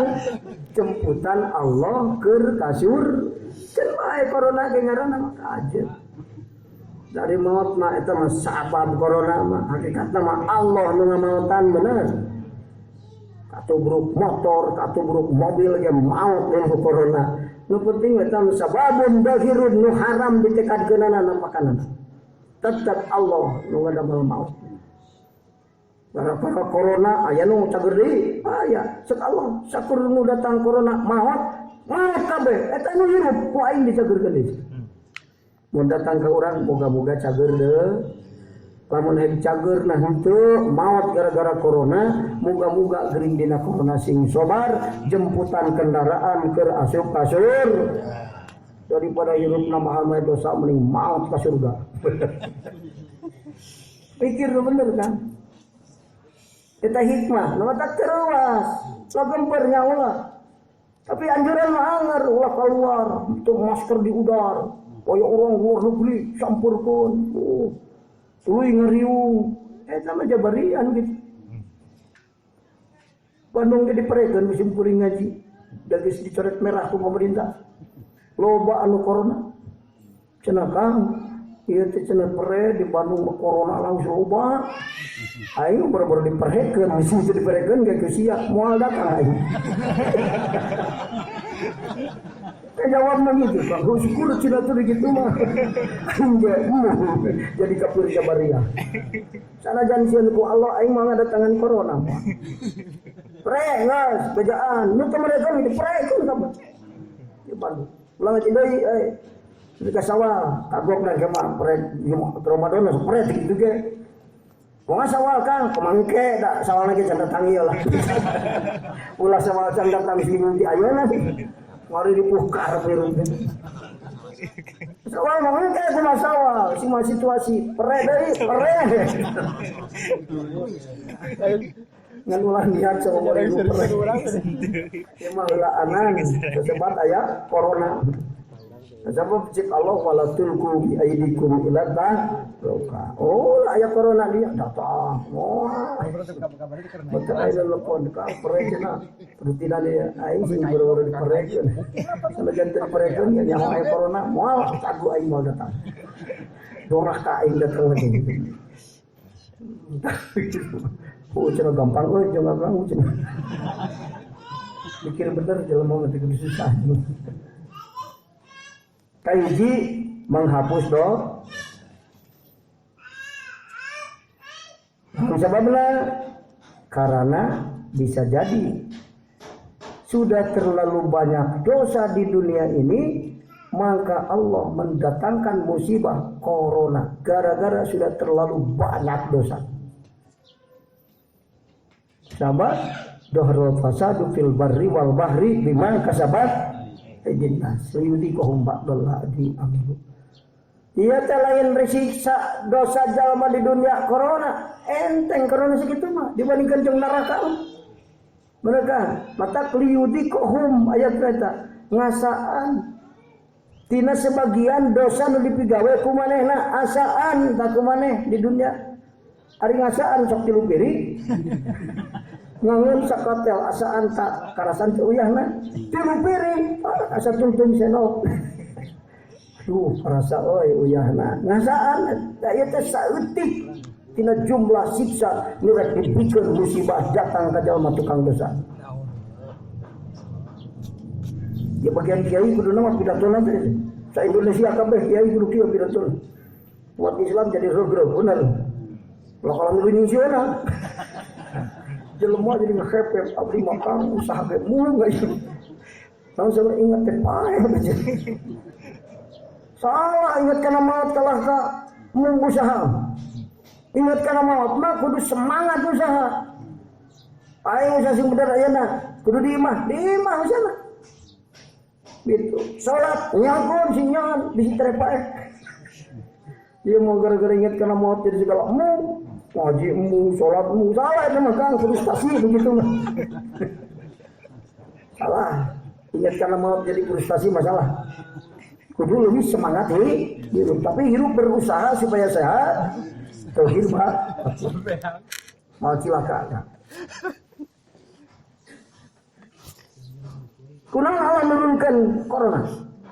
jemputan Allah keur ka surga. Can bae corona ge ngaranna mah kajeut. Dari maut mah eta mah sabab corona mah hakikatna mah Allah nu ngamautan bener. Katubruk motor, katubruk mobil ge maut nu corona. Nu penting eta mah sababun dahirun nu haram ditekadkeunana nampakanana. Tetap Allah nu ngadamel maut. Gara-gara corona aya nu cager deui, aya cek Allah sakur nu datang corona maut kabeh eta nu hirup ku aing dicagerkeun deui. Mun datang ka urang boga-boga cager deu. Lamun hayang cager nah henteu maut gara-gara corona, muga-muga gering dina corona sing sobar, jemputan kendaraan keur asup ka surga. Daripada hirupna mahal mah dosa mending maut ka surga. Pikir bener kan? Eta hikmah, nu tak teruas, logempeur nya ulah. Tapi anjuran mah anger ulah keluar, itu masker di udara. Kaya orang luar negeri sampurkeun. Tuluy ngeriung. Eta mah jabarian gitu. Bandung ge diparekeun musim kuring ngaji. Da geus dicoret merah ku pemerintah. Loba anu corona. Cenah Kang, ieu teh cenah pere di Bandung mah corona langsung loba. Aing baru-baru diparekeun, musim teh diparekeun ge geus sia moal datang aing. Jawab mah gitu, Kang. Syukur cina tuh gitu mah. Jadi kafir jabariyah. Sanajan sieun ku Allah aing mah ngadatangan corona mah. Pre geus bejaan, nu teh mereka diprekeun ka mah. Di Bandung. Ulang aja deui Di ka sawal, kagok dan kemah pre Ramadan sok pre gitu ge. Moal sawal Kang, pemangke da sawal lagi canda tangieu lah. Ulah sawal canda tangis di ayeuna. Ngari dipukar pirun. Sawal mah kayak kumaha sawal, semua situasi pere deui, pere. Ngan ulah niat sama pere. Ieu mah heula anan, sebat aya corona. Sebab cik Allah wala tulku bi aidikum ila taluka. Oh, aya corona dia datang. Wah. Betul aya lepon ka perekeuna. Rutina dia aing sing baru diperekeun. Sanajan teu diperekeun nya aya corona, moal cagu aing moal datang. Dorah ka aing datang lagi. Oh, cenah gampang euy, jangan gampang cenah. Pikir bener jelema mah teu susah. Kahiji menghapus dosa. Sebabnya karena bisa jadi sudah terlalu banyak dosa di dunia ini, maka Allah mendatangkan musibah corona gara-gara sudah terlalu banyak dosa. Sahabat, dohrul fasadu fil barri wal bahri bima kasabat aydin nas liyudhiqahum ba'dallahi amilu. Ia teh lain resiksa dosa jalma di dunia corona, enteng corona segitu mah dibandingkan jeung neraka. Mereka mata liyudhiqahum ayat eta ngasaan tina sebagian dosa nu dipigawe ku manehna asaan tak ku maneh di dunia. Ari ngasaan sok 3 piring. Ngangun sakotel asaan tak karasan teu uyahna 3 piring. Asa tungtung senok. Duh, rasa euy uyahna. Ngasaan da ieu teh saeutik tina jumlah siksa nu rek dipikeun musibah datang ka jalma tukang dosa. Ya bagian kiai kudu nama pidatona teh. Sa Indonesia kabeh kiai kudu kieu pidatona. Umat Islam jadi roh-roh bener. Lah kalau Indonesia na jelema jadi ngehepep abdi makan usaha ge mulu enggak itu. Tahu sama ingat teh pae aja. Salah ingat kana maut kalah ka usaha. Ingat kana maut mah kudu semangat usaha. Aing usaha sing bener ayeuna kudu di imah usaha. Gitu. Salat nyakun sinyan bisi trepae. Dia mau gara-gara ingat kana maut jadi segala ngajimu, salatmu salah itu mah Kang frustasi begitu mah. Salah. Ingat kana maut jadi frustasi masalah. Kudu lebih semangat hidup, tapi hidup berusaha supaya sehat. Tauhid mah mau cilaka. Kunaon Allah menurunkan corona?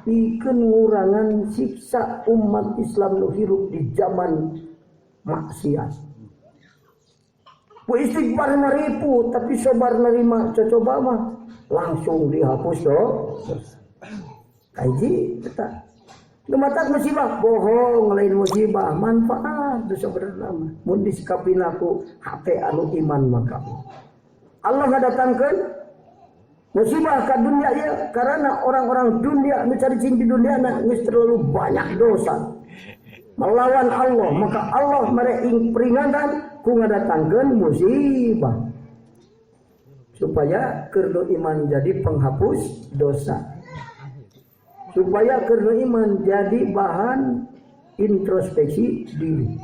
Pikeun ngurangan siksa umat Islam nu hirup di zaman maksiat. Bu istighfar naripu tapi sabar nerima coba mah langsung dihapus kaiji eta. Lumatak musibah bohong lain musibah manfaat dosa berenam mun disikapin aku hate anu iman maka Allah ngadatangkeun musibah ka dunia ya karena orang-orang dunia mencari cing di dunia geus terlalu banyak dosa melawan Allah maka Allah mereka peringatan ku ngadatangkeun musibah supaya keur iman jadi penghapus dosa supaya keur iman jadi bahan introspeksi diri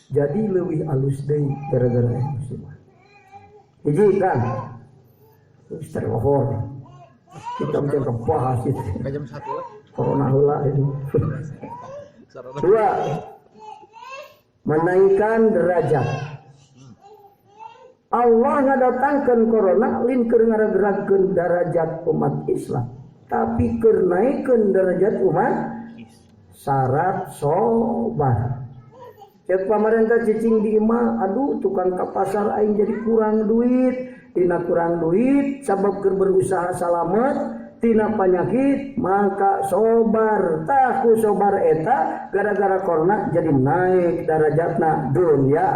jadi leuwih alus deui gara-gara musibah hiji kan terhor kita menjaga bahas itu jam 1 lah corona heula itu. Dua, menaikkan derajat. Allah ngadatangkeun corona lin keur ngaragerakeun derajat umat Islam, tapi keur naikkeun derajat umat syarat sabar. Cek pamarentah cicing di imah, aduh tukang ka pasar aing jadi kurang duit, tina kurang duit sabab keur berusaha salamet tina penyakit maka sobar tah ku sobar eta gara-gara corona jadi naik derajatna dunia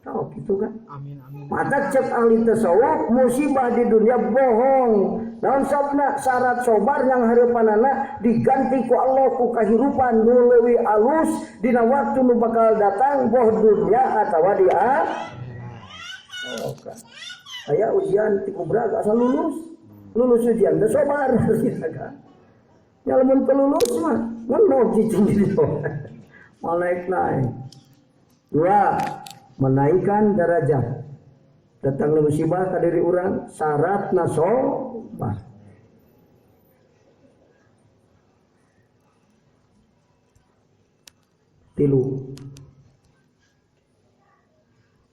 oh gitu kan amin amin mata cek ahli tasawuf musibah di dunia bohong naon sabna syarat sobar yang hareupanana diganti ku Allah ku kahirupan nu leuwih alus dina waktu nu bakal datang boh dunia atawa di oke. Aya ujian ti kubra asal lulus ujian teh sabar kita kan. Nya lamun teu lulus mah ngono cicing ditu. Mal naik. Dua, menaikkan derajat. Datang musibah ka diri urang syaratna sabar. Tilu.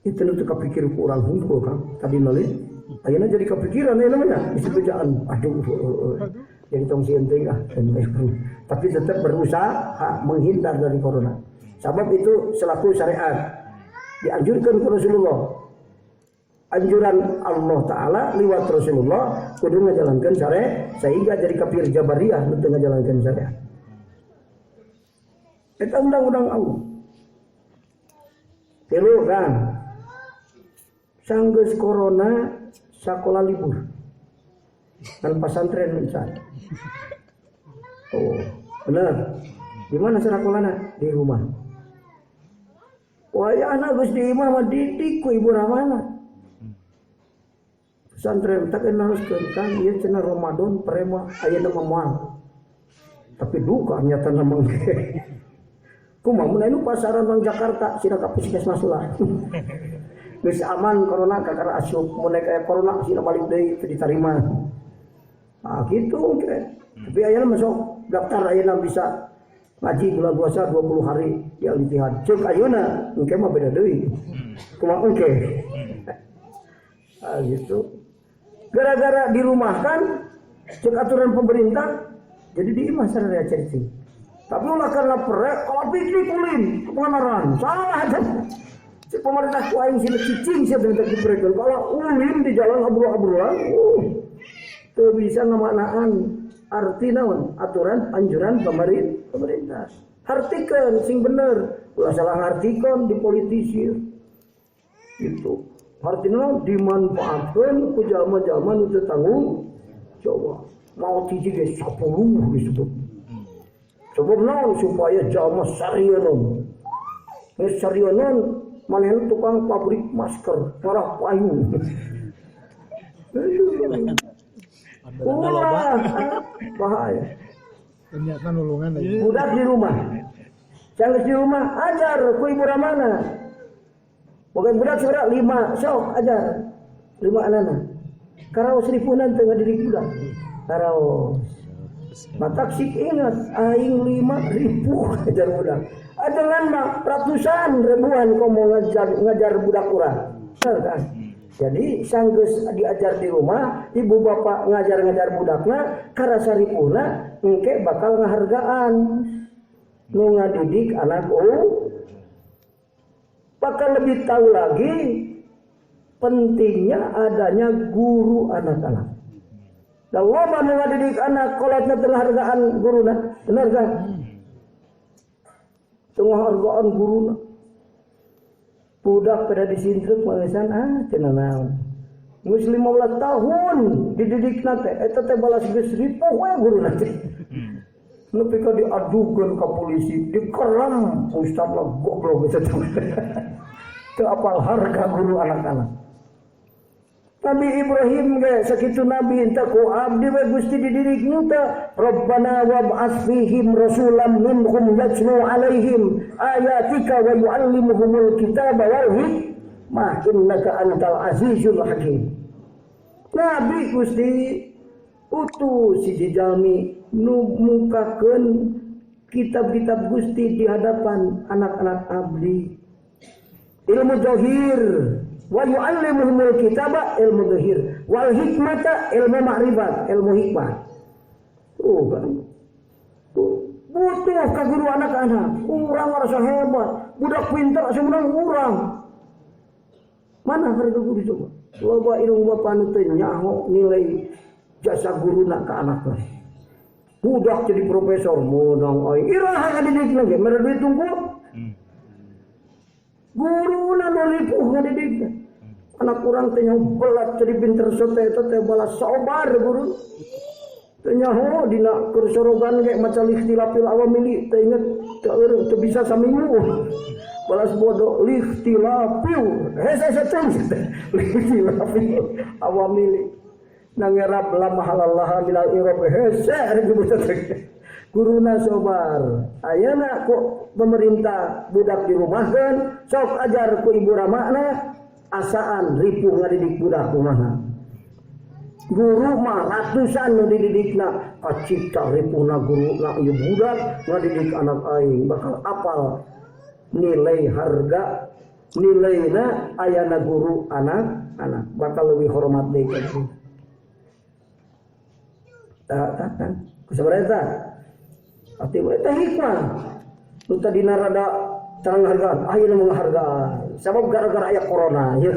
Itu nanti kepikir kurang hunkul kan tadi nolih ayeuna jadi kepikiran ya namanya isi kerjaan aduh jadi tong sienteng tapi tetap berusaha menghindar dari corona sebab itu selaku syariat dianjurkan ke Rasulullah anjuran Allah Ta'ala liwat Rasulullah kudu ngajalankan syariat sehingga jadi kafir Jabariyah untuk ngajalankan syariat. Itu undang-undang Allah. Telu kan sanggeus corona sakola libur kan pasantren misalnya. Oh benar. Di mana sarakolana? Di rumah. Wah ya anak gus di imam didik ku ibu ramana. Pesantren tak kenal kan ia cina Ramadan prema ayana mamual. Tapi duka nyata nama engke. Kumaha mun anu pasaran nang Jakarta sida ka puskesmas lah. Geus aman corona kakara asup mun aya corona sida balik deui teu ditarima. Ah gitu kira. Tapi ayeuna masuk daftar ayeuna bisa ngaji bulan puasa 20 hari di Al-Ittihad. Cek ayeuna engke mah beda deui. Kumaha engke. Ah gitu. Gara-gara dirumahkan cek aturan pemerintah jadi di imah sararea cerci. Tapi ulah karena perek kalau pikir kulin kebenaran salah aja. Si pemerintah ku aing sila cicing sia bentar dipereken. Kalau ulin di jalan abrul-abrulan, teu bisa ngamaknaan arti naon aturan anjuran pemerintah. Hartikeun sing bener, ulah salah ngartikeun dipolitisir. Gitu. Artinya dimanfaatkan ke jalma-jalma nu teu tanggung jawab. Mau cicing ge 10 disebut. Coba naon supaya jalma sarieun. Geus sarieun manehna tukang pabrik masker, marah payu. Ulah bahaya. Ternyata nulungan lagi. Budak di rumah. Jangan di rumah ajar ku ibu ramana. Bukan budak seberak 5, sok ajar 5 anak. Karaos ripunan teu ngadidik budak. Karaos. Matak sik ingat aing 5.000 ajar budak. Adengan mah ratusan ribuan komo ngajar budak urang. Bener kan? Jadi sanggeus diajar di rumah, ibu bapak ngajar-ngajar budakna karasaripuna engke bakal ngahargaan nu ngadidik anak bakal lebih tahu lagi pentingnya adanya guru anak-anak. Dan loba nu ngadidik anak kolatna teu hargaan guruna, bener kan? Teu hargaan guruna. Budak pada disindruk mangesan cenah naon. Geus 15 tahun dididikna teh eta teh balas geus ripuh we guruna teh. Nepi ka diadukeun ka polisi, dikeram ustazna goblok eta teh. Teu apal harga guru anak-anak. Nabi Ibrahim ge sakitu nabi enta ku abdi we Gusti dididik nuta Rabbana wab'ats fihim rasulam minhum yatlu alaihim ayatika wa yu'allimuhumul kitaba wal hikmah innaka antal azizul hakim. Nabi Gusti utus si jalmi nu mukakeun kitab-kitab Gusti di hadapan anak-anak abdi. Ilmu zahir wa yu'allimuhumul kitaba ilmu zahir wal hikmata ilmu ma'rifat ilmu hikmah. Kan butuh ka guru anak-anak urang rasa hebat budak pintar asa menang urang mana harga guru coba loba ilmu bapa nu teu nyaho nilai jasa guruna ka anakna budak jadi profesor menang ai iraha ngadidik lagi mere duit tunggu guruna nu ripuh ngadidik anak urang teh belat jadi pinter sote eta teh balas sabar guru teh nyaho dina kursorogan ge maca lihtilafil awamili teh inget teu bisa saminggu balas bodoh lihtilafil hese seteng lihtilafil awamili nangerap lam halallaha minal irab hese disebut guruna sabar ayeuna kok pemerintah budak dirumahkeun sok ajar ku ibu ramana asaan ripuh ngadidik budak kumaha guru mah ratusan nu dididikna kacipta ripuhna guruna ieu budak ngadidik anak aing bakal apal nilai harga nilaina ayana guru anak-anak bakal lebih hormat deui ka guru. Kan kusabareta ati eta hikmah nu tadina rada terang hargaan ayeuna menghargaan sabab gara-gara aya corona ieu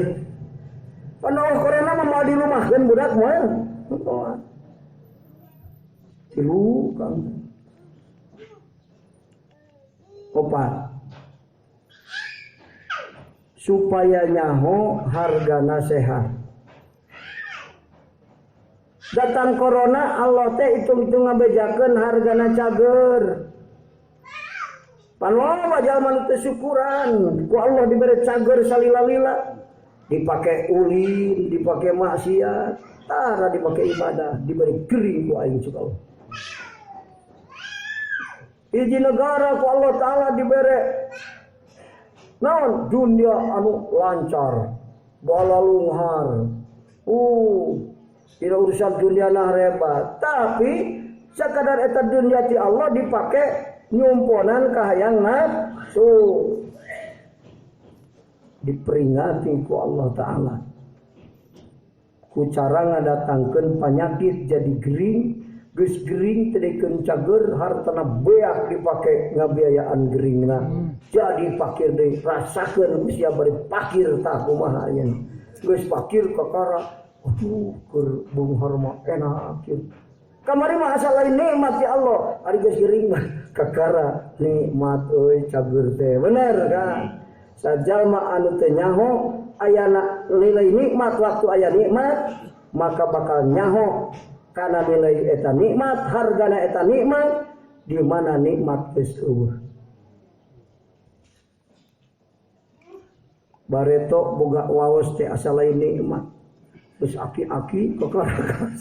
Panawa korena mah mau di rumah kan budak mah. Tilu kang. Opat. Supaya nyaho hargana sehat. Datang corona Allah teh hitung-hitung ngabejakeun hargana cager. Panoa jalma teh syukuran ku Allah diberi cager salila-lila. Dipake ulin, dipake maksiat, tara dipake ibadah, diberi gering ku aing cuk Allah. Hiji negara ku Allah taala diberi naon dunia anu lancar, balalunghar. Tidak urusan dunia nah hebat, tapi sekadar eta dunia ti Allah dipake nyumponan kahayang nafsu. Diperingati ku Allah Ta'ala ku cara ngadatangkeun penyakit jadi gering, geus gering tedikeun cager hartana beak dipake ngabiayaan geringna. Jadi pakir deui rasakeun sia bari pakir tah kumaha aya. Geus pakir kakara aduh keur bunghar mah enak kieu. Kamari mah asal lain nikmat ya Allah, ari geus gering mah kakara nikmat euy cager teh. Bener kan? Sajalma anu teu nyaho ayana nilai nikmat waktu aya nikmat, maka bakal nyaho kana nilai eta nikmat, hargana eta nikmat di mana nikmat geus eueuh. Bareto boga waos teh asal lain nikmat. Terus aki-aki kokarakan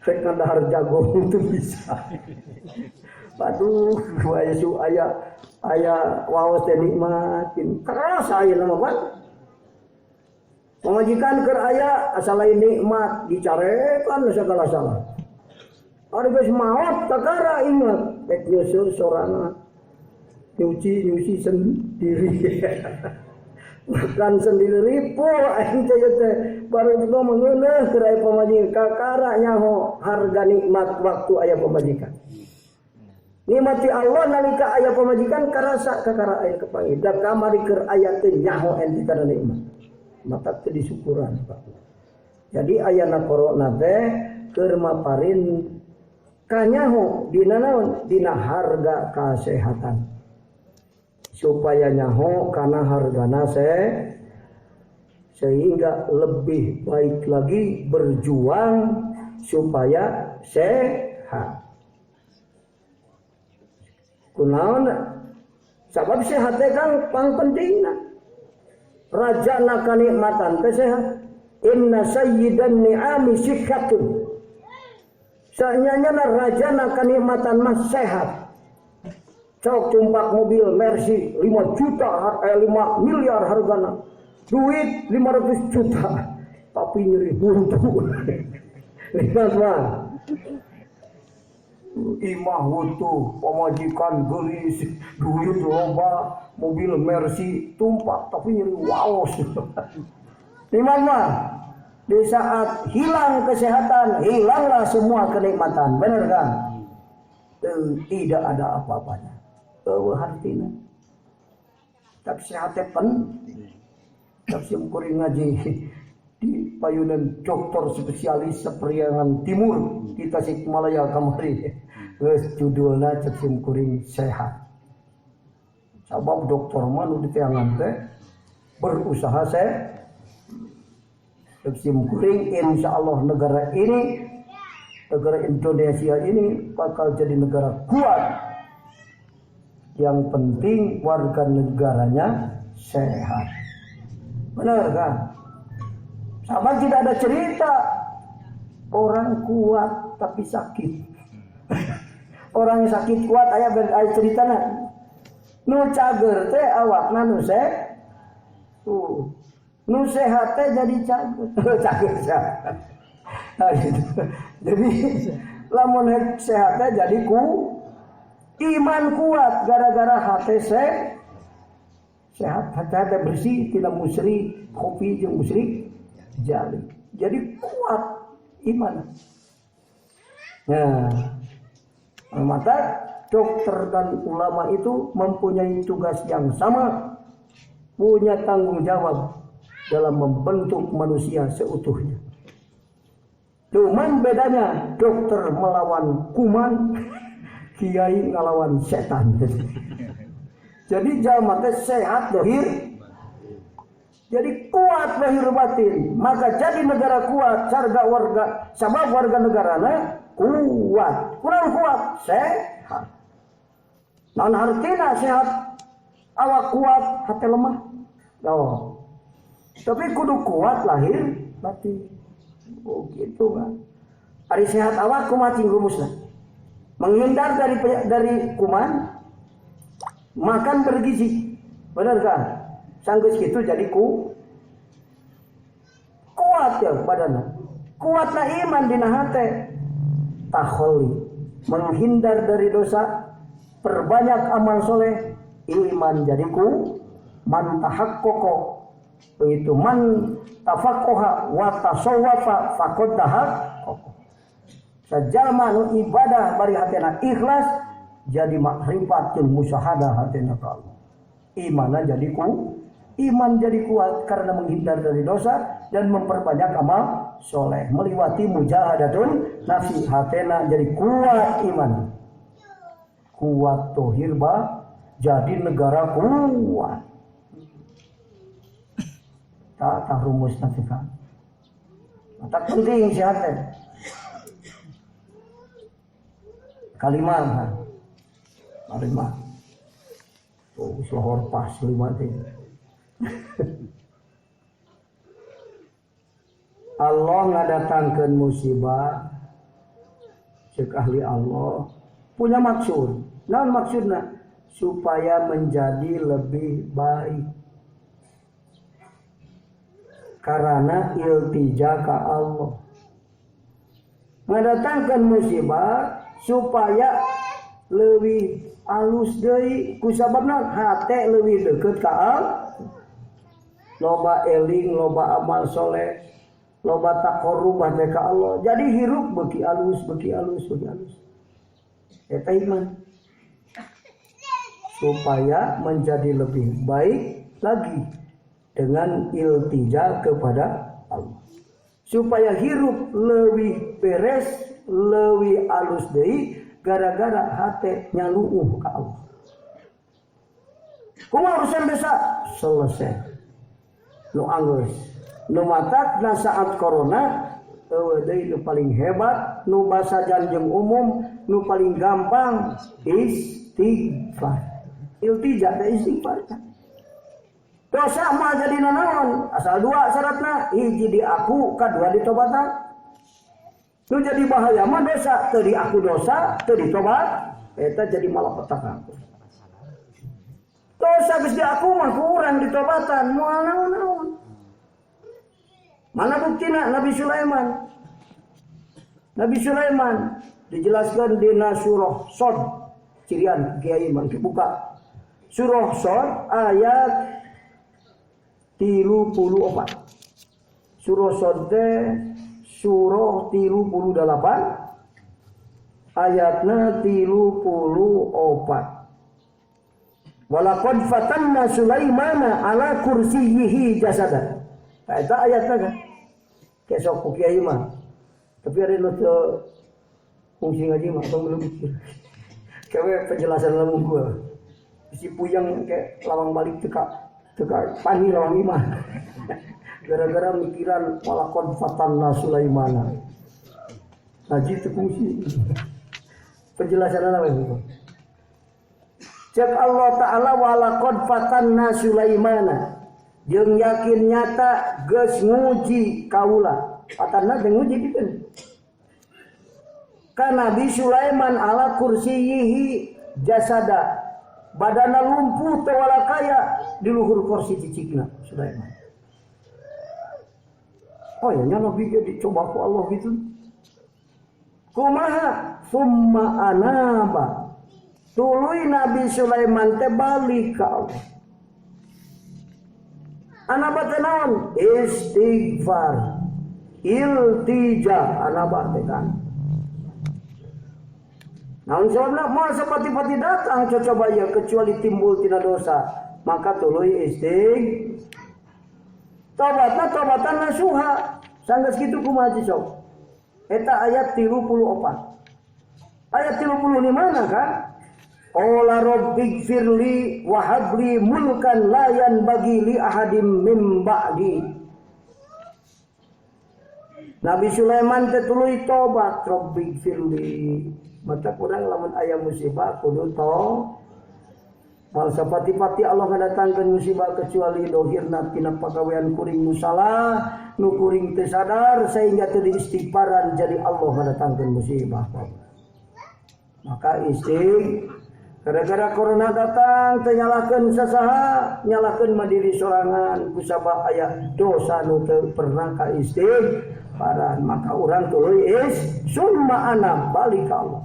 rek ngandahar jago itu bisa. Aduh, aya waos teh nikmatin. Keras aya nama Pak. Pamajikan keur aya asal lain nikmat dicarekan segala salah. Ari geus maot kakara ingat rek nyusul sorangan. Nyuci sendiri. Makan sendiri ribu aing teh baru juga mengeuneuh keur aya pamajikan kakara nyaho harga nikmat waktu aya pamajikan. Nikmati Allah nalika aya pamajikan karasa kakara aya kepanggih da kamari keur aya teh nyaho enti kana nikmat. Mata teh disyukuran Pak. Jadi ayana corona teh keur maparin kanyaho dina naon? Dina harga kesehatan. Supaya nyaho karena hargana sehingga lebih baik lagi berjuang supaya sehat. Kunaon sabab sehat teh kan pang pentingna. Rajana kanikmatan teh sehat. Inna sayyidan ni'ami sikhatun. Sanyana rajana kanikmatan mah sehat. Cok tumpak mobil Mercy 5 miliar hargana. Duit 500 juta. Tapi nyeri buntu. Lihat mah. Imah wutuh, pemajikan gelis, duit loba, mobil Mercy tumpak tapi nyeri waos. Lihat mah. Di saat hilang kesehatan, hilanglah semua kenikmatan. Benar kan? Tidak ada apa-apanya. Hartina tapi sehatnya penting. Tak kuring ngaji di payunan dokter spesialis Sepriangan Timur di Tasikmalaya kamari geus judulna cek kuring sehat. Sabab dokter mah nu diteangan teh berusaha cek kuring insyaallah negara Indonesia ini bakal jadi negara kuat. Yang penting warga negaranya sehat. Benar kan? Sama tidak ada cerita orang kuat tapi sakit. Orang yang sakit kuat aya ceritana. Nu cager teh awakna nu sehat. Nu sehat teh jadi cager. Cager sehat. Nah, gitu. Jadi lamun sehat teh jadi iman kuat gara-gara hati sehat, hati bersih, tidak musyrik, kopi jeung musyrik jali. Jadi kuat iman. Nah, maka dokter dan ulama itu mempunyai tugas yang sama, punya tanggung jawab dalam membentuk manusia seutuhnya. Cuman bedanya dokter melawan kuman, kiai ngelawan setan. Jadi jalma teh sehat dohir, jadi kuat lahir batin. Maka jadi negara kuat, sarga warga, sabab warga negarana kuat, kurang kuat sehat. Non hartina sehat, awak kuat, hati lemah. Oh. Tapi kudu kuat lahir batin. Oh gitu kan. Ari sehat awak kumaha cing rumusna. Menghindar dari kuman, makan bergizi. Benar kan? Sanggeus kitu jadi kuat ya badanna. Kuatna iman dina hate. Takholi, menghindar dari dosa, perbanyak amal soleh, iman jadi man tahaqqaqa. Itu man tafaqqaha wa tasawwafa faqad tahaqqaqa. Sajalma nu ibadah bari hatena ikhlas jadi makrifat jeung musyahadah hatena ka Allah. Iman jadi kuat karena menghindar dari dosa dan memperbanyak amal soleh, meliwati mujahadatun nafsi, hatena jadi kuat iman, kuat tohir ba jadi negara kuat. Tak rumus nanti kan. Tak penting sihatnya. Kalimat. Oh, selahor pas kalimat ini. Allah ngadatangkeun musibah cek ahli Allah punya maksud. Naon maksudna? Supaya menjadi lebih baik. Karena iltija ka Allah. Ngadatangkeun musibah supaya leuwih alus deui, kusababna hate leuwih deukeut ka Allah. Loba eling, loba amal soleh, loba taqarrub ka Allah. Jadi hirup beuki alus. Eta iman. Supaya menjadi lebih baik lagi dengan iltija kepada Allah. Supaya hirup leuwih beres, leuwih alus deui gara-gara hate nyaluuh ka Allah. Kumaha urusan dosa? Selesai. Nu anggeus, nu matak na saat corona eueuh deui nu paling hebat, nu basajan jeung umum, nu paling gampang istighfar. Iltija teh istighfar. Dosa mah jadi nanaon? Asal dua syaratna, hiji di aku, kadua ditobatan. Nu jadi bahaya mah dosa, teu di aku dosa, teu ditobat, eta jadi malapetaka. Dosa geus di aku mah kurang ditobatan, moal naon-naon. Mana buktina Nabi Sulaiman? Nabi Sulaiman dijelaskan di surah Shad. Cirian kiai mah buka. Surah Shad ayat 34. Surah Shad surah 38 ayatna 34. Walaqad fatanna Sulaimana ala kursiyyihi jasada. Eta ayatna kan. Kesok ku kiai mah. Tapi ada nu teu fungsi ngaji mah belum mikir. Kewe penjelasan lamun gua. Si puyang ke lawang balik teka pani lawang iman. Gara-gara mikiran walaqad fatanna Sulaimana. Ngaji teu fungsi. Penjelasan apa itu? Cek Allah Ta'ala walaqad fatanna Sulaimana. Jeung yakin nyata geus nguji kaula. Fatanna teh nguji pikeun. Ka Nabi Sulaiman ala kursiyyihi jasada. Badana lumpuh teu walakaya di luhur kursi cicikna Sulaiman. Oh ya nya Nabi ge dicoba ku Allah gitu. Kumaha? Summa anaba. Tuluy Nabi Sulaiman teh balik ka Allah. Anaba teh naon? Istighfar. Iltija anaba teh kan. Namun sebabna mau sepati-pati datang coba ya kecuali timbul tina dosa, maka tuluy tobatan nasuha. Sanggeus kitu kumaha sok. Eta ayat 34. Ayat 30 di mana kan? Qala rabbighfirli wa habli mulkan la yanbaghi li ahadim min ba'di. Nabi Sulaiman teh tuluy tobat, rabbighfirli. Mata kurang lamun aya musibah kudu mal sapati-pati Allah ngadatangkeun musibah kecuali dohirna tina pagawean kuring nu salah, nu kuring teu sadar sehingga teu diistighfaran jadi Allah ngadatangkeun musibah. Maka gara-gara corona datang teu nyalakeun sasaha, nyalakeun mandiri sorangan kusabab aya dosa nu teu pernah ka istighfaran, maka urang tuluy summa ana balik ka Allah.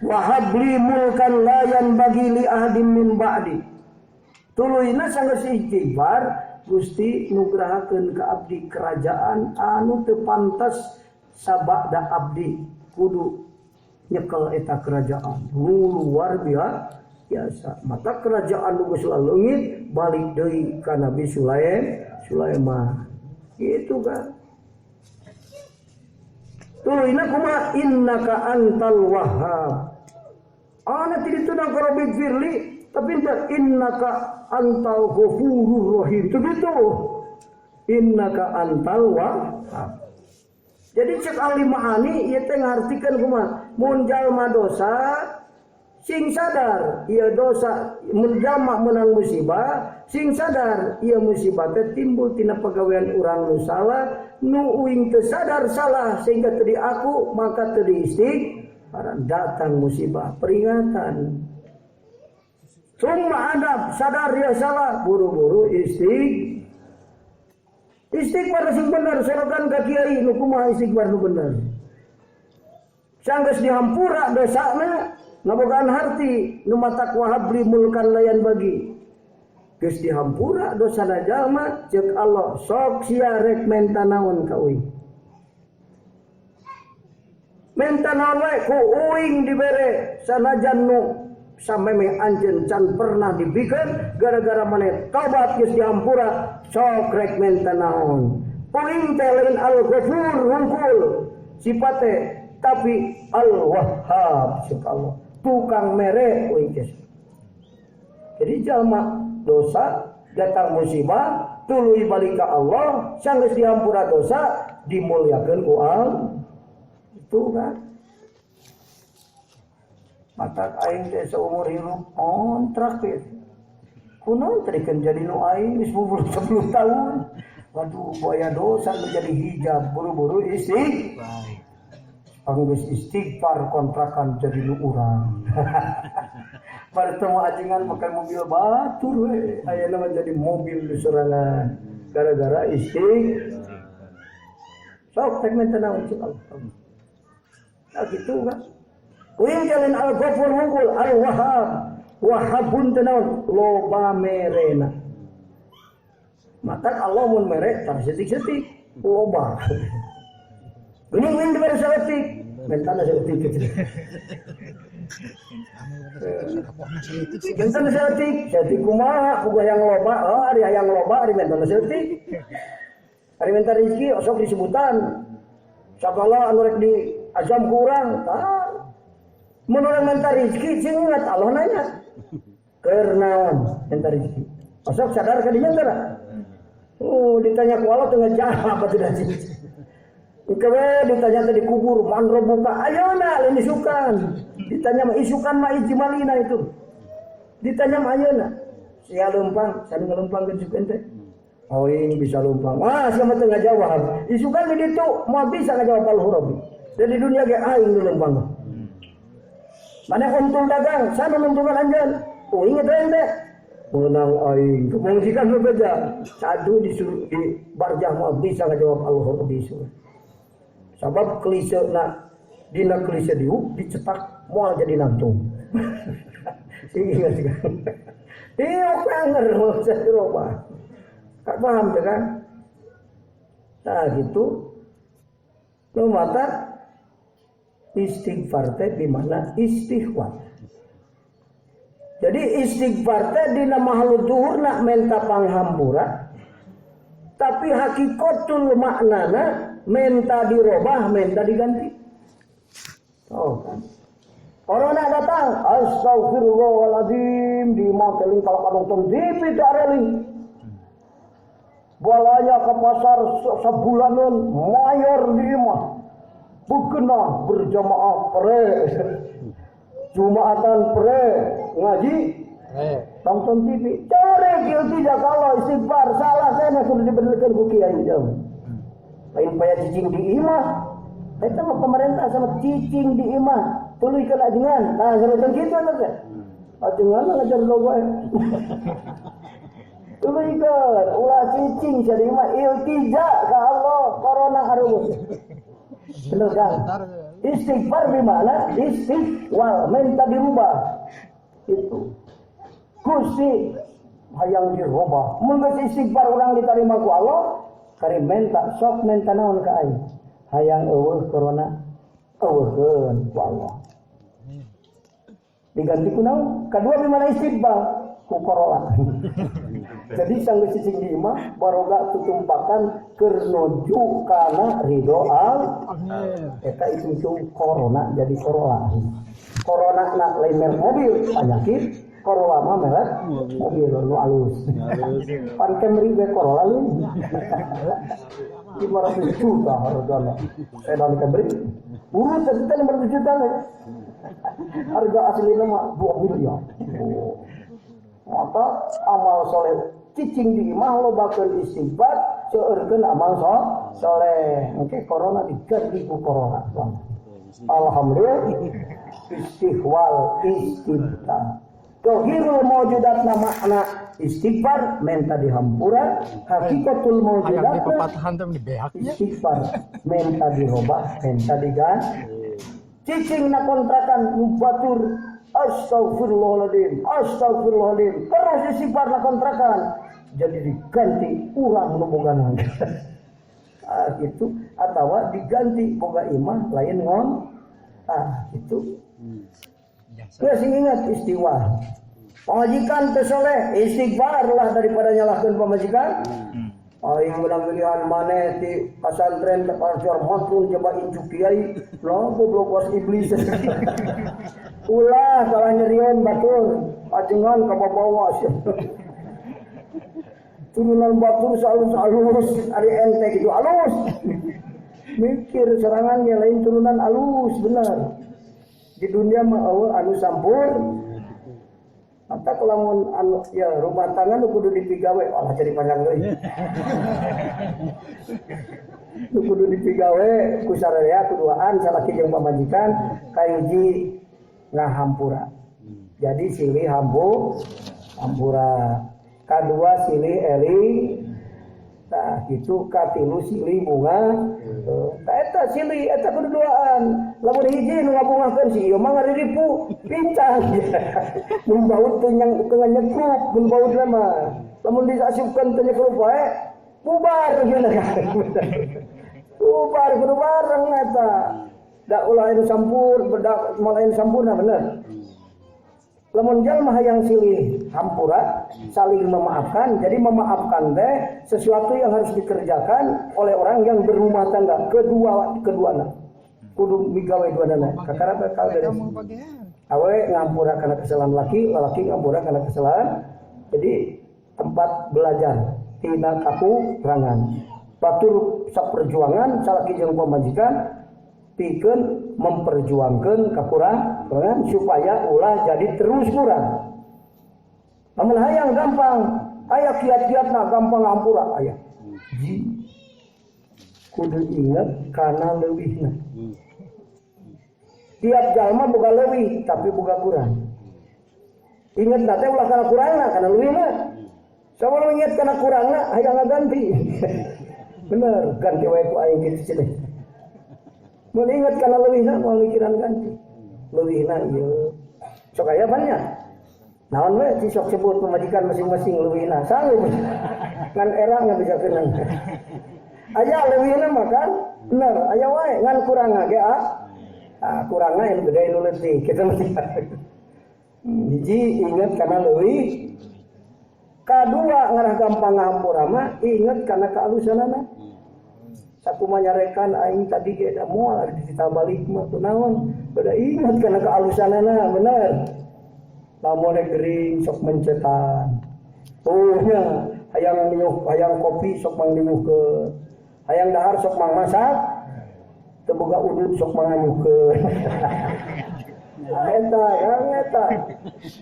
Wahabli mulkan layan bagi li ahadim min ba'di. Tuluyna sanggeus istighfar, Gusti nugrahakeun ka abdi kerajaan anu teu pantes sabada abdi kudu nyekel eta kerajaan. Luar biasa. Maka kerajaan nu geus leungit balik deui ka Nabi Sulaiman. Gitu kan. Tuluyna kumaha innaka antal wahhab. Ana tidak tunang Rabbi firli, tapi tidak innaka antal ghafurur rahim. Itu gitu. Innaka antal wahhab. Jadi cek ahli ma'ani ieu teh ngartikeun kumaha? Mun jalma dosa sing sadar ieu dosa mun jalma meunang musibah, sing sadar ieu musibah teh timbul tina pagawean urang nu salah, nu uing teu sadar salah sehingga teu diaku, maka teu diistighfar. Datang musibah peringatan. Summa adab sadar dia salah, buru-buru istighfar sing bener serogan ka kiai nu kumaha istighfar nu bener. Sanggeus dihampura dosana ngabogaan harti nu matak wahabli mulkan layan bagi. Geus dihampura dosana jalma ceuk Allah sok sia rek menta naon ka uing. Menta naon wae ku uing dibere sanajan nu sameme anjeun can pernah dibikeun gara-gara maneh tobat geus dihampura sok rek menta naon. Uing teh lain al-ghafur hungkul sifate tapi al-wahhab ceuk Allah. Tukang mere uing geus. Jadi jalma dosa datang musibah tuluy balik ka Allah sanggeus dihampura dosa dimuliakeun ku Allah. Itu kan mata aing teh seumur hidup kontrak teh kunaon teh jadi nu aing geus 10 tahun. Waduh boya dosa menjadi hijab buru-buru Anggus istighfar kontrakan jadi nu urang. Bertemu ajengan pakai mobil batur we, ayeuna menjadi mobil di sorangan gara-gara istighfar. Sok segmen tenang cek Allah. Nah gitu kan. Uing jalan al-ghafur hungkul al-wahhab. Wahhabun tenang loba merena. Maka Allah mun mere tar setik-setik loba. Uing dibere setik, mentana setik. Mentana setik kumaha boga yang loba, ari hayang loba ari mentana setik. Ari menta rezeki sok disebutan. Sakala anu rek di azam kurang, tah. Mun urang menta rezeki sing ingat Allah nanya. Keur naon menta rezeki? Sok sadar ka dinya teh. Ditanya ku Allah teu ngajawab apa tidak sih. Ikawe ditanya tadi kubur man robuka ayeuna lain isukan. Ditanya mah isukan mah ijmalina itu. Ditanya mah ayeuna. Sia leumpang, sanu ngeleumpang ke isukan teh. Oh ini bisa lumpang. Wah, siapa tengah jawab. Isukan di situ mau bisa ngajawab al-huruf. Dari dunia ge aing nu leumpang. Mana untung dagang, sana untungan anjeun. Oh inget ente. Menang aing, kemungkinan berbeda. Sadu disuruh di barjah mau bisa ngajawab al-huruf isu. Sebab klise na dina klise dicetak moal jadi nantung. Ingat kan. Dia kanger mau seroba. Kak paham kan? Nah gitu. Lu mata istighfar teh di mana istighfar. Jadi istighfar teh dina makhluk duhurna menta panghampura. Tapi hakikatul maknana menta dirobah, menta diganti. Oh kan. Corona datang, astagfirullahaladzim, di moteling kalau nonton TV dareling. Balanya ke pasar sebulanan mayor di imah. Bukenah berjamaah pre. Jumatan pre ngaji. Nonton TV. Cari kilti kalau istighfar salah saya sudah dibenarkan ku kiai jauh. Lain payah cicing di imah. Itu mah pemerintah sama cicing di imah. Tuluy ke ajengan. Nah, seperti gitu kan. Ajengan ngajar logo. Tuluy ke ulah cicing jadi imah iltija ka Allah corona harus. Benar kan? Istighfar gimana? Istighwal minta dirubah. Itu. Gusti hayang dirubah. Mun geus istighfar urang diterima ku Allah, kari minta sok minta naon ka aing. Hayang eueuh corona eueuhkeun ku Allah. Diganti ku naon? Kadua gimana istighfar? Ku corona. Jadi sanggeus cicing di imah baroga tutumpakan keur nuju kana ridho Allah. Eta itu corona jadi corona. Corona nak lain merek mobil penyakit, Corolla mah merek mobil nu alus. Pan Camry ge Corolla lu. 500 juta hargana. Sedan Camry. Urut teh 500 juta le. Harga aslina mah 2 miliar. Maka amal soleh cicing di imah lobakeun istighfar seueurkeun amal soleh. Oke, corona diganti ku corona. Alhamdulillah istighwal istighfar. Tohirul mawjudat makna istighfar menta dihampura, hakikatul mawjudat istighfar menta dirobah, menta diganti. Cicing na kontrakan batur astagfirullahaladzim, astagfirullahaladzim. Terus istighfar na kontrakan jadi diganti urang nu boga nangga. Gitu atau diganti boga imah lain ngon. Itu. Masih ingat istighfar. Pemajikan tersoleh istighfar lah daripada nyalahkan pemajikan. Aing menang pilihan maneh ti pesantren terpasar matrun coba injuk kiai lo goblok was iblis. Ulah salah nyerian batur ajengan ka babawas. Turunan batur alus ari ente gitu alus. Mikir serangannya lain turunan alus benar. Di dunia mah anu sampur. Mata kelamun anu ya rumah tangga nu kudu dipigawe olah jadi panjang deui. Nu kudu dipigawe ku sararea kuduaan salaki jeung pamajikan kahiji ngahampura. Jadi silih hampura. Kadua silih eling. Nah, gitu katilu silih bunga. Eta silih eta keduaan. Lamun hiji nu ngabungakeun si ieu mah ngariripu pincang. Mun baut teu nyekrup, mun baut mah. Lamun disasupkeun teu nyekrup wae bubar geuna kan. Bubar kudu bareng eta. Da ulah anu sampur, bedak malain sampurna bener. Lamun jalma hayang silih hampura, saling memaafkan. Jadi memaafkan teh sesuatu yang harus dikerjakan oleh orang yang berumah tangga. Keduana. Kudu migawe duana. Kakara bakal beres. Awe ngampura kana kesalahan laki ngampura kana kesalahan. Jadi tempat belajar tina kakurangan. Batur saperjuangan salaki jeung pamajikan pikeun memperjuangkan kekurangan supaya ulah jadi terus kurang. Namun hayang gampang, aya kiat-kiatna gampang ngampura aya. Kudu ingat kana leuwihna. Tiap jalma boga leuwih tapi boga kurang. Ingat teh ulah kana kurangna kana leuwihna. Samun ingat kana kurangna hayang ngaganti. Bener, ganti wae ku aing kitu cenah. Mun ingat kana leuwihna moal mikiran ganti. Leuwihna ieu. Sok aya banyak. Naon we si sok sebut pemajikan masing-masing leuwihna. Sanggup. Ngan era ngabisakeun. Aya leuwihna mah kan bener, aya wae ngan kurang ge kurangna anu gede nu leutik kitu mah. Hiji inget karena leuwih. Kadua ngarah gampang ngahampura mah inget karena kealusanana. Sakumaha nyarekan aing tadi ge da moal ari ditabalik mah kunaon? Bada inget karena kealusanana bener. Lamun gering sok mencetan. Nya hayang niuh hayang kopi sok mang niuhkeun. Hayang dahar sok mang masak. Teu boga udud sok mang nganyuhkeun. Eta.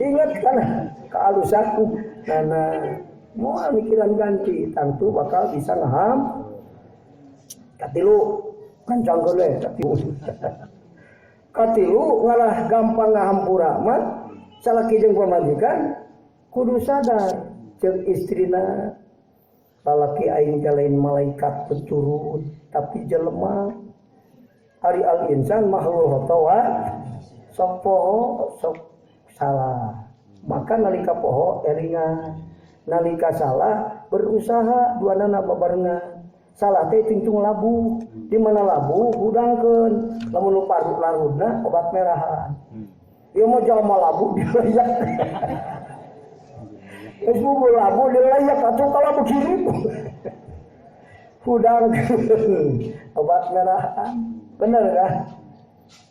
Ingat kan kealusanku karena moal mikiran ganti tentu bakal bisa ngaham. Katilu kancangkeun we katilu ngalah gampang ngahampura mah salaki jeung pamajikan kudu sadar jeung istrina lalaki aing teh lain malaikat turun tapi jelema ari al insan makhluk tawa sok poho sok salah maka nalika poho elingan nalika salah berusaha duanana babarengan salah teh tingtung labu di mana labu hudangkeun lamun nu larutna obat merahan ieu mah jalma labu dilayak geus bubul labu dilayak atuh ka labu kirip hudangkeun obat merahan bener kan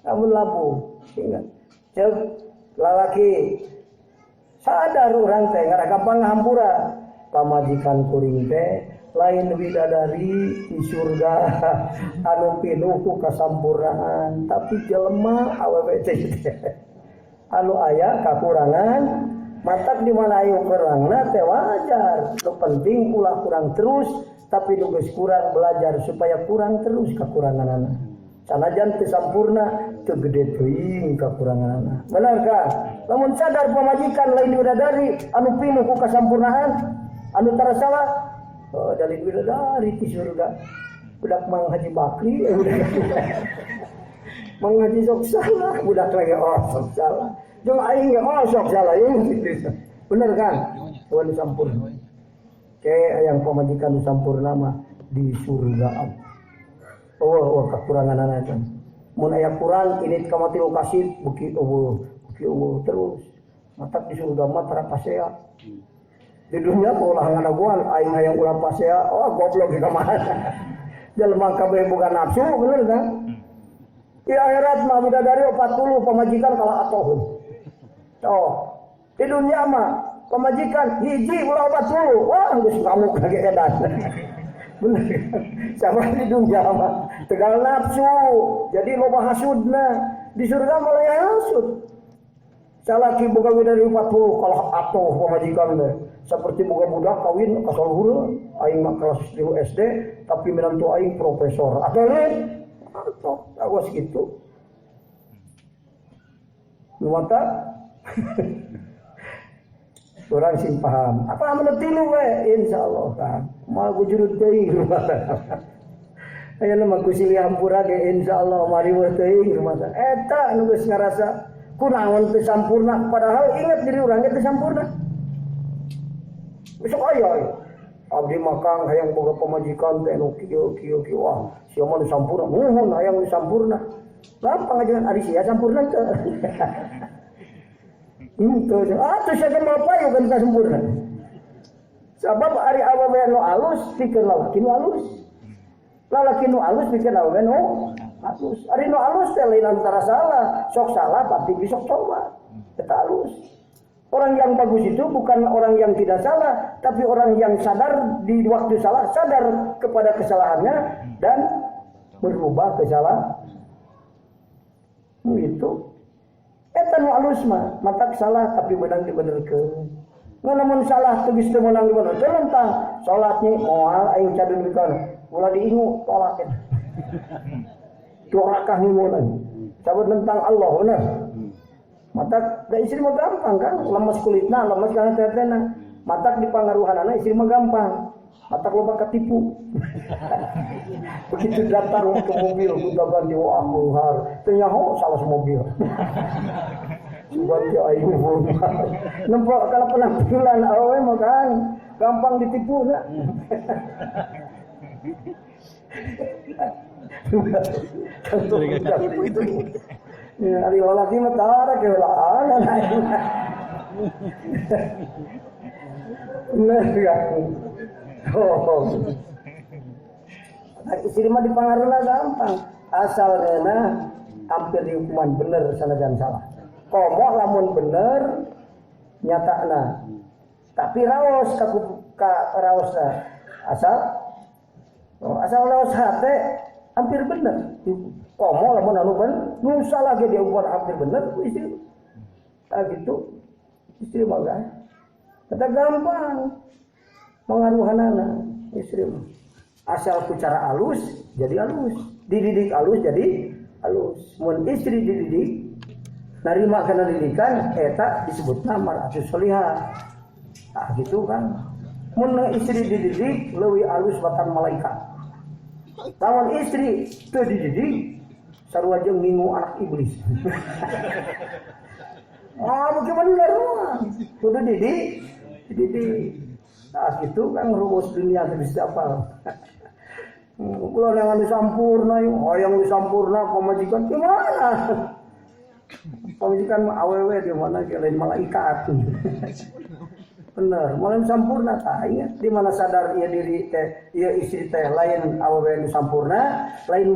lamun labu ingat ceuk lalaki sadar urang teh ngara gampang ngahampura pamajikan kuring teh lain widadari di surga anu pinuh ku kasampurnaan tapi jelema awewe teh anu aya kakurangan matak di mana aya kurangna teh wajar nu penting ulah kurang terus tapi nu geus kurang belajar supaya kurang terus kakuranganna sanajan teu sampurna teu gede teuing kakuranganna bener ka lamun sadar pamajikan lain widadari anu pinuh ku kasampurnaan anu tara salah dari bidadari di surga budak Mang Haji Bakri Mang Haji sok salah budak lagi sok salah jeung aing ge sok salah bener kan tuan sampurna ke yang pamajikan sampurna mah di surga kekuranganana kan mun aya kurang ini ka mati lokasi beuki terus matak di surga mah tara pasea di dunia ulah ngadaguan aing hayang ulah pasea goblok ka mana jelema kabeh boga nafsu bener kan di akhirat mah bidadari 40 pamajikan kalah atoheun di dunia mah pamajikan hiji ulah 40 wah geus ngamuk lagi edan bener sama di dunia mah tegal nafsu jadi loba hasudna di surga malah hasud salaki boga bidadari 40 kalah atoh pamajikan teh seperti boga budak kawin ka saluhur aing mah kelas 3 SD tapi menantu aing profesor atau lain atau awas gitu nu mata orang sing paham apa anu tilu we insyaallah kan moal gujurut teuing ayeuna mah ku silih hampura ge insyaallah mari we teuing rumah eta anu geus ngarasa kunaon teu sampurna padahal ingat diri urang teh sampurna besok aya abdi makang hayang boga pamajikan teh nu kieu wah sia mah sampurna nuhun hayang sampurna gampang aja ari sia sampurna teh teu atuh sia mah payu kan sampurna sabab ari awewe nu alus pikeun lalaki nu alus pikeun awewe nu alus ari nu alus teh lain antara salah sok salah pati bisa coba eta alus. Orang yang bagus itu bukan orang yang tidak salah, tapi orang yang sadar di waktu salah, sadar kepada kesalahannya dan berubah kesalahan. Itu. Eta nu alus mah, matak salah tapi beunang dibenerkeun. Mun salah teu geus teu meunang dibenerkeun lentang salatnya moal aing cadun dikeun. Ulah diingu tolak eta. 2 rakaat ngimunan. Cabut tentang Allah bener. Matak da istri mah gampang kan lemes kulitna lemes kana tetena matak di pangaruhanana istri mah gampang matak loba katipu begitu datang ke mobil budagan di wah teu nyaho salah mobil buat dia aing nempo kalau penampilan awe mah kan gampang ditipu na Ya, ari lagi mah tara ke ulah. Nah, ya. Oh. Istri mah dipangaruhna gampang. Asalna hampir dihukuman bener sanajan salah. Komo lamun bener nyatakna. Tapi raos ka raosna. Asal raos hate hampir bener. Komo lamun anu bener, nu salah ge diukur hampir bener istri. Gitu. Istri mah kan. Kata gampang. Pengaruhanana istri mah. Asal ku cara alus jadi alus, dididik alus jadi alus. Mun istri dididik narima kana didikan eta disebutna mar'atus sholihah. Nah gitu kan. Mun istri dididik leuwih alus batan malaikat. Lawan istri teu dididik sarua jeung ngingu anak iblis. Mungkin bener mah. Kudu dididik. Nah gitu kan rumus dunia bisa apa. Kalau yang disampurna, yang disampurna pemajikan gimana? Pemajikan aww di mana lain malaikat. Bener, malah sampurna tanya. Di mana sadar ia diri teh, ia istri teh lain aww yang disampurna, lain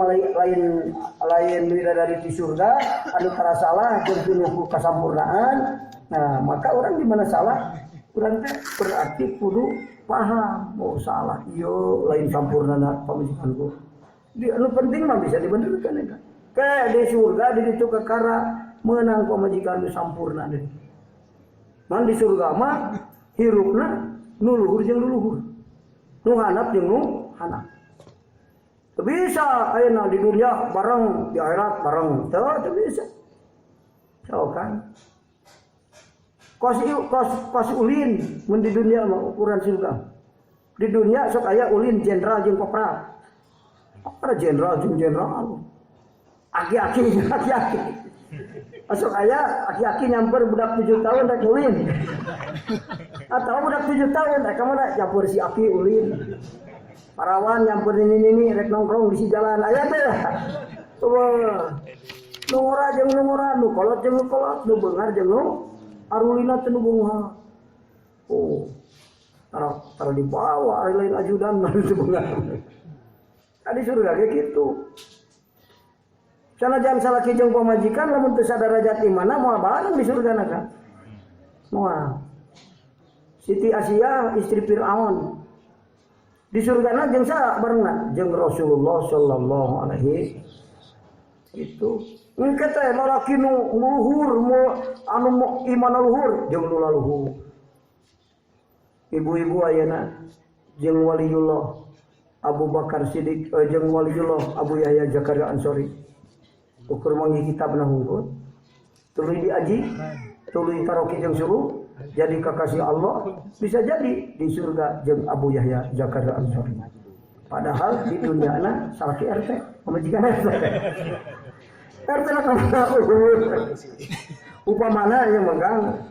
bidadari di surga, anu tara salah jeung kasampurnaan. Nah, maka orang di mana salah? Urang teh berarti kudu paham, mau salah iyo lain sampurnana pamajikanku. Di anu penting mah bisa dibenerkeun eta. Kayak di surga di ditu kakara meunang pamajikan nu sampurna deui. Man di surga mah hirupna nu luhur jeung nu luhur. Nu handap jeung nu handap. Teu bisa ayeuna di dunia bareng, di akhirat bareng. Teu bisa. Coba kan. Kos ulin mun di dunia mah ukuran surga. Di dunia sok aya ulin jenderal jeung kopral. Apa jenderal jeung jenderal? Aki-aki. Sok aya aki-aki nyamper budak 7 tahun rek ulin. Atau budak 7 tahun rek mah campur si aki ulin. Parawan nyamper ini rek nongkrong di si jalan aya teh. Coba. Nu ngora jeung nu ngora, nu kolot jeung nu kolot, nu beungar jeung nu arulina teu bunga. Oh. Taruh di bawah, ari lain ajudan teu bunga. Tadi surga ge kitu. Sanajan salaki jeung pamajikan lamun teu sadarajat imana moal bareng di surgana kan. Moal. Siti Asia istri Firaun. Di surgana jeung sa barengna? Jeung Rasulullah sallallahu alaihi itu. Engke teh lalaki nu luhur anu iman luhur jeung nu laluhur. Ibu-ibu ayeuna jeung waliullah Abu Bakar Siddiq jeung waliullah Abu Yahya Zakaria Ansori. Ukur mangi kitabna hungkul. Tuluy diaji, tuluy taroki jeung suruh jadi kekasih Allah, bisa jadi di surga jeung Abu Yahya Zakaria Ansori. Padahal di dunyana salaki RT, pamajikan RT. RT nak upamana yang megang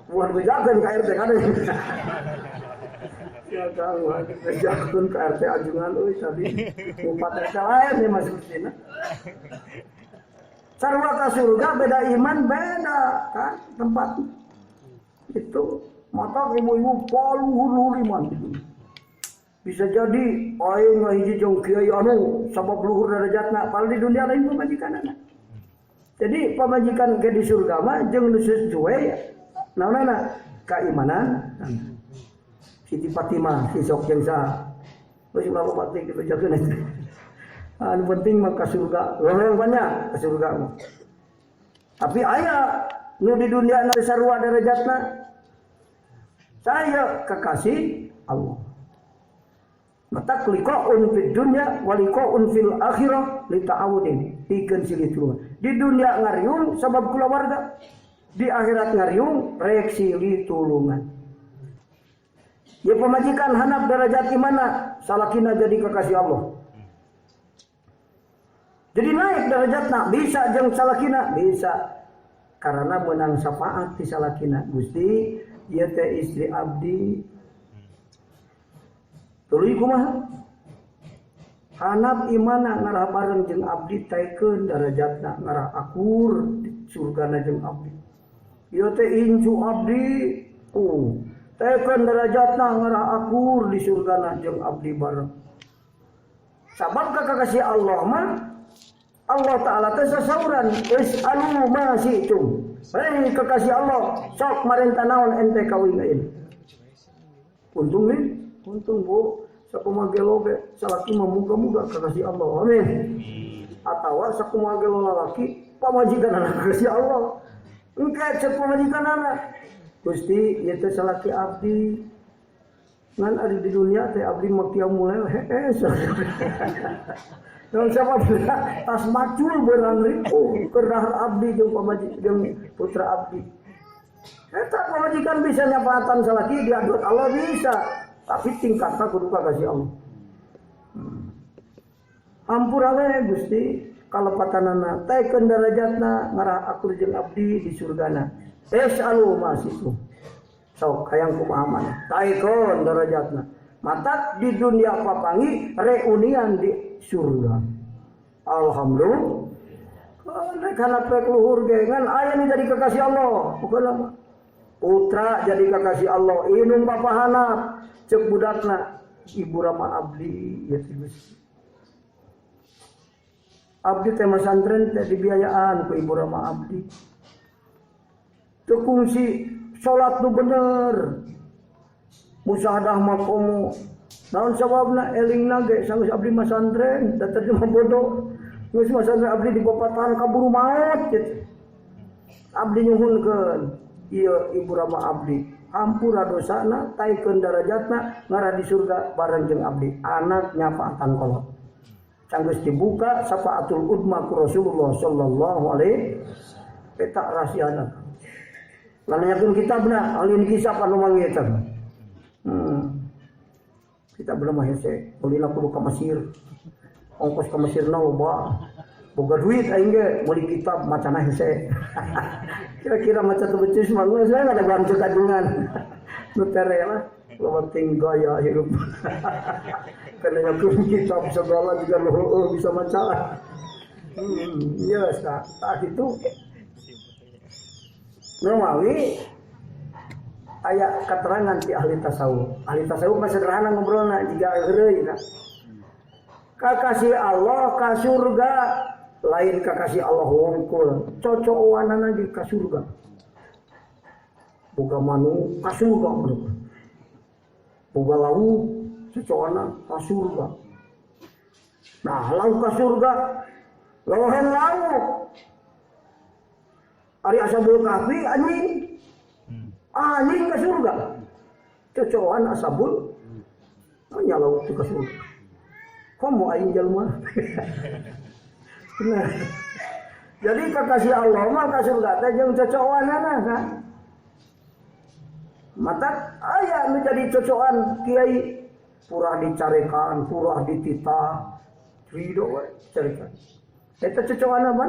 buat bejakeun ka RT kan. Ya kan, bejakeun ka RT ajungan euy tadi. Upat RT lain ya masuk sini. Sarua ka surga beda iman beda kan tempat. Itu mata ibu-ibu paluhur iman. Bisa jadi aing ngahiji jeung kiai anu sabab luhur derajatna padahal di dunia lain pamajikanana. Jadi pamajikan ke di surga mah jeung nu sesuai naonana keimanan. Siti Fatimah sisok jeung sa. Wis lalu batik dibejakeun eta. Anu penting mah ka surga, yang banyak ka surga mah. Tapi aya nu di dunia na sarua derajatna. Saya kekasih Allah. Mata liqa'un fid dunya wa liqa'un fil akhirah li ta'awudin. Pikeun silih di dunia ngariung sabab keluarga, di akhirat ngariung reaksi li tulungan. Ya pemajikan hanap derajat imana salakina jadi kekasih Allah. Jadi naik derajatna bisa jeung salakina bisa karena menang syafaat di salakina. Gusti ieu teh istri abdi tuluy kumaha? Hanap imana ngarah bareng jeung abdi taikeun darajatna ngarah akur di surgana jeung abdi. Ieu teh incu abdi taikeun darajatna ngarah akur di surgana jeung abdi bareng. Sabab kakasih Allah mah Allah Ta'ala teh sasauran is'alu ma syi'tum. Hei kekasih Allah, sok marentah naon ente kawingeun. Untung Bu, sakumaha gelo ge salaki mah muga-muga kekasih Allah. Amin. Atawa sakumaha gelo lalaki pamajikanana kekasih Allah. Engke cek pamajikanana. Gusti ieu teh salaki abdi. Ngan ari di dunia teh abdi mah kieu mulai hees. Dan siapa bilang tas macul berang ribu kerah abdi jeung pamajikan jeung putra abdi. Eta pamajikan bisa nyapatan salaki diadot Allah bisa, tapi tingkatna kudu kakasih Allah. Hampura we Gusti kalepatanana taikeun darajatna ngarah akur jeung abdi di surgana. Es'alu ma situ. Sok hayang kumaha maneh. Taikeun darajatna. Matak di dunia papangi reunian di surga. Alhamdulillah. Karena prek luhur gengan aya nu jadi kekasih Allah. Bukan putra jadi kekasih Allah. Inung papahana cek budakna ibu rama abdi ya Gusti. Abdi teh masantren teh dibiayaan ku ibu rama abdi. Teu kungsi salat nu bener. Musahadah makomo naon sababna elingna ge sanggeus abdi masantren da terjemah bodoh geus masantren abdi di bapatan kaburu maot kitu abdi nyuhunkeun ieu ibu rama abdi hampura dosana taikeun darajatna ngarah di surga bareng jeung abdi anak nyafaatan kolot sanggeus dibuka syafaatul udma ku Rasulullah sallallahu alaihi eta rahasiana lan nyakeun kitabna alin kisah anu mangeutan. Kita belum hese, ulila kudu ka Mesir. Ongkos ka Mesir na loba. Boga duit aing ge meuli kitab macana hese. Kira-kira maca teu becis mah geus we ada bantu kagungan. Nu tere lah, lo penting gaya hidup. Kana nyakeun kitab segala juga lo bisa maca. Iya tah itu. Normalwi aya keterangan ti ahli tasawuf. Ahli tasawuf mah sederhana ngobrolna jiga heureuy kan. Kakasih Allah ka surga lain kakasih Allah wungkul. Cocokanana di ka surga. Boga manu ka surga. Boga lauk cocokana ka surga. Nah, lauk ka surga lohen lauk. Ari ashabul kahfi anjing anjing ke surga. Cocokan asabul menyalau ke surga. Komo aing jalma. Nah. Jadi kakasih Allah mah ka surga teh jeung cocokanana kan. Matak aya nu jadi cocokan kiai purah dicarekan, purah dititah. Ridho we carekan. Eta cocokan apa?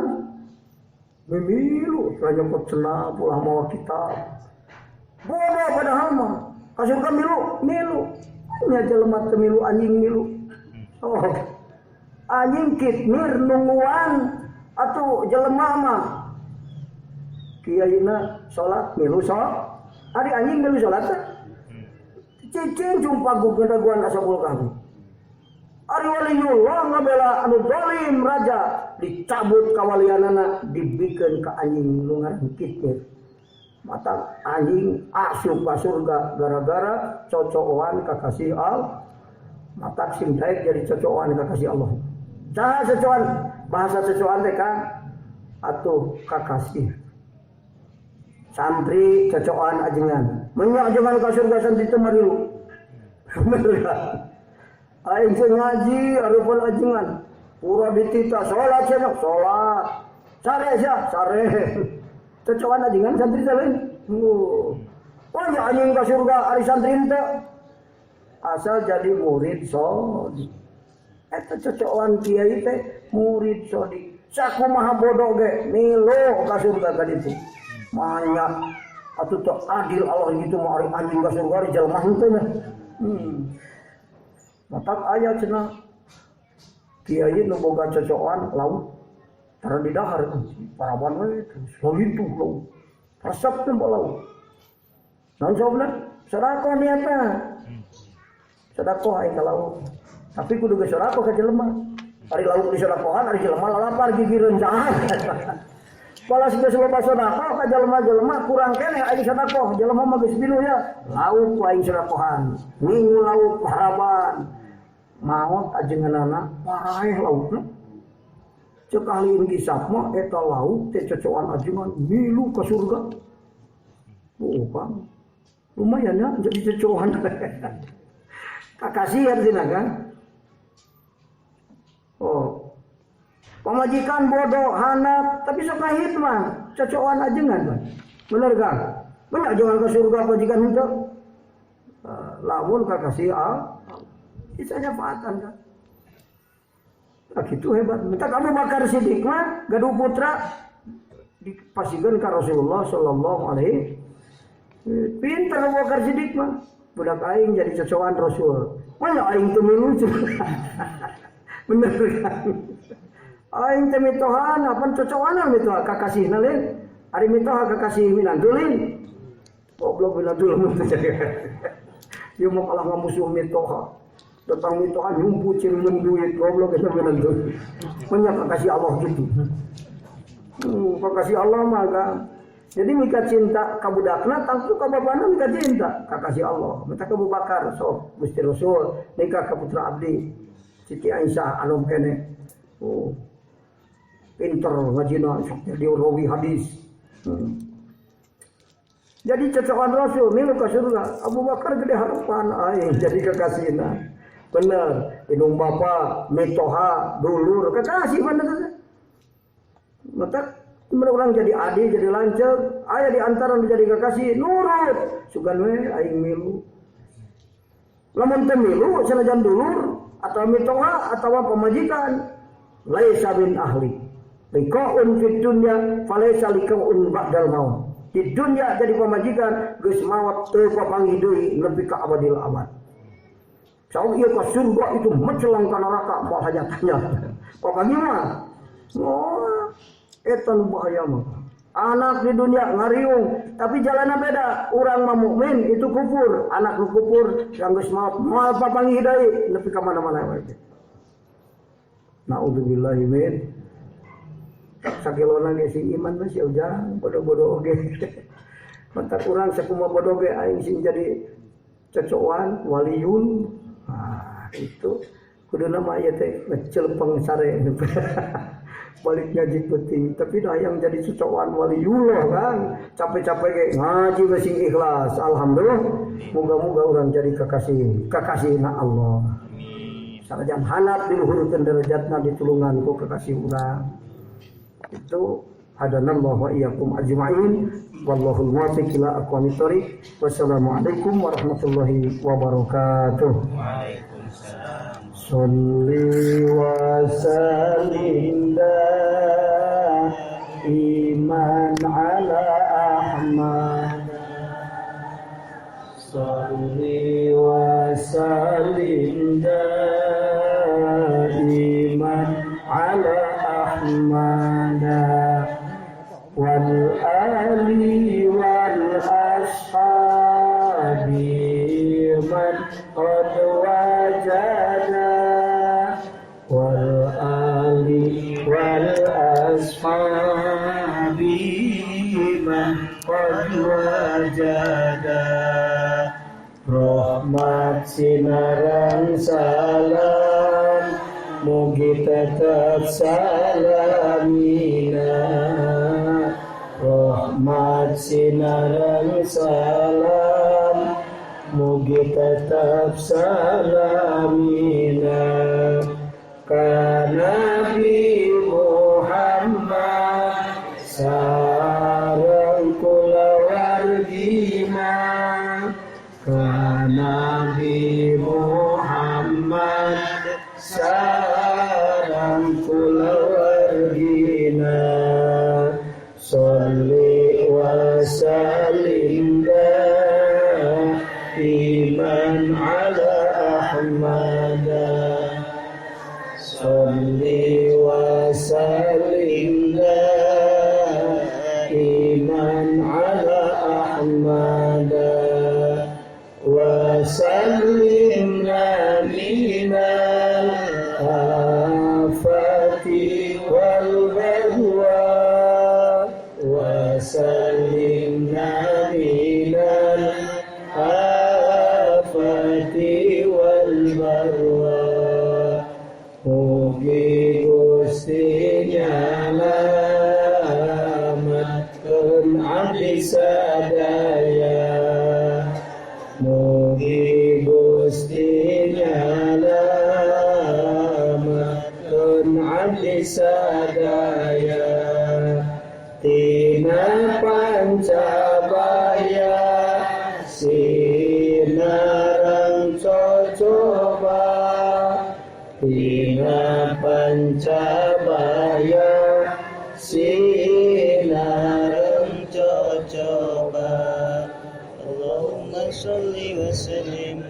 Memilu raja pecena pulah mawa kitab. Bodoh padahal mah. Kasur ka milu. Nya jelema teu milu anjing milu. Oh. Anjing kitmir nungguan atuh jelema mah. Kiyaina salat milu salat. Ari anjing milu salat teh. Cicing jumpa gugeudaguan ashabul kahfi. Ari waliullah ngabela anu zalim raja dicabut kawalianana dibikeun ka anjing nu ngaran kitmir. Mata anjing asup ka surga gara-gara cocokan kakasih Allah. Mata sim daek jadi cocokan kakasih Allah. Saha cocokan? Bahasa cocokan teh kan atuh kakasih. Santri cocokan ajengan. Menyak ajengan ka surga santri teh marilu. Aing teh ngaji areupun ajengan. Pura ditita salat cenah salat. Sare sia sare. Cocokan ajengan santri teh lain. Oh ya anjing ka surga ari santri teh asal jadi murid sodi. Eta cocokan kiai teh murid sodi. Sakumaha bodoh ge milo ka surga ka ditu. Manya atuh teu adil Allah gitu mah ari anjing ka surga ari jelema henteu mah. Matak aya cenah kiai nu boga cocokan laut tara di dahar parawan we itu laut resep teh laut naon sabna sedekah niatna sedekah aing ka laut tapi kudu geus sedekah ka jelema ari laut disedekahan ari jelema lalapar gigi rencana balas geus loba sedekah ka jelema kurang keneh aing sedekah jelema mah geus bilu ya laut ku aing sedekahan minggu laut harapan maot ajenganana paraeh lautna cek ahli ngisap mah eta laut teh cocokan ajengan milu ka surga kan lumayan ya jadi cocokan kakasihan cenah kan oh pamajikan bodoh hanap tapi sok kahit mah cocokan ajengan kan bener kan bener jangan ke surga pamajikan henteu lamun kakasih isanya faatan kan nah gitu hebat minta kamu Bakar Siddiq mah gaduh putra dipasihkeun ka Rasulullah sallallahu alaihi pinter Abu Bakar Siddiq mah budak aing jadi cocokan Rasul mana aing teu milu bener kan aing teh mitohan apa cocokan mitoha kakasihna lain ari mitoha kakasih minantulin goblok minantul mun teh ieu mah kalah ngamusuh mitoha datang mitoha nyumpu cireun duit goblok eta minantul nya kakasih Allah gitu kakasih Allah mah kan jadi mika cinta ka budakna tangtu ka babana mika cinta kakasih Allah minta ka Abu Bakar sok Gusti Rasul nikah ka putra abdi Siti Aisyah anu kene pinter ngajina sok jadi rawi hadis jadi cocokan Rasul milu ka surga Abu Bakar gede harapan aing jadi kekasihna bener indung bapa mitoha dulur kekasih bener mata orang jadi adi jadi lancar aya di antara menjadi kekasih nurut sugan we aing milu lamun teu milu sanajan dulur atau mitoha atau pamajikan laisa bin ahli liqaun fid dunya falaysa liqaun ba'dal maut di dunia jadi pamajikan geus maot teu papanggih deui nepi ka abadil abad saur ieu ka surga itu mencelang ka neraka moal hajatnya papanggih mah oh eta nu bahaya mah anak di dunia ngariung tapi jalanna beda urang mah mukmin itu kufur anak nu kufur yang geus maot moal papanggih deui nepi ka mana-mana wae naudzubillahi min sakilona ge si iman mah sia ujang bodoh-bodoh oge mantap urang sakumaha bodoh ge aing sing jadi cocokan waliyun itu kuduna mah ieu teh ngecelpeng sare balik ngaji penting tapi dah yang jadi cocokan waliullah kan capek-capek ge ngaji we sing ikhlas alhamdulillah moga-moga urang jadi kekasihna Allah sanajan hanap diluhurkeun derajatna ditulungan ku kekasih urang itu hadanallahu wa iyyakum ajma'in wallahul muwaffiq ila aqwamit thoriq wassalamualaikum warahmatullahi wabarakatuh. Waalaikumsalam. Sholli wa sallim iman ala Ahmad Sholli wa sallim iman ala Ahmad wal ali wal ashabi man qad wajada wal ali wal ashabi man qad wajada rahmat sinaran salam mugi tetap salamina rahmat sinaran salam mugi tetap salamina ka Nabi Muhammad sareng kulawargi mah ka Nabi Muhammad sareng kulawargina sholli wa sallim iman ala Ahmad salimna minal afati wal balwa wa salimna minal afati wal balwa. Mugi Gusti nyalametkeun abdi sadaya. Mugi Gusti nyalametkeun abdi sadaya. Tina pancabaya sinareng cocoba. Tina pancabaya sinareng cocoba. Allahumma sholli wa sallim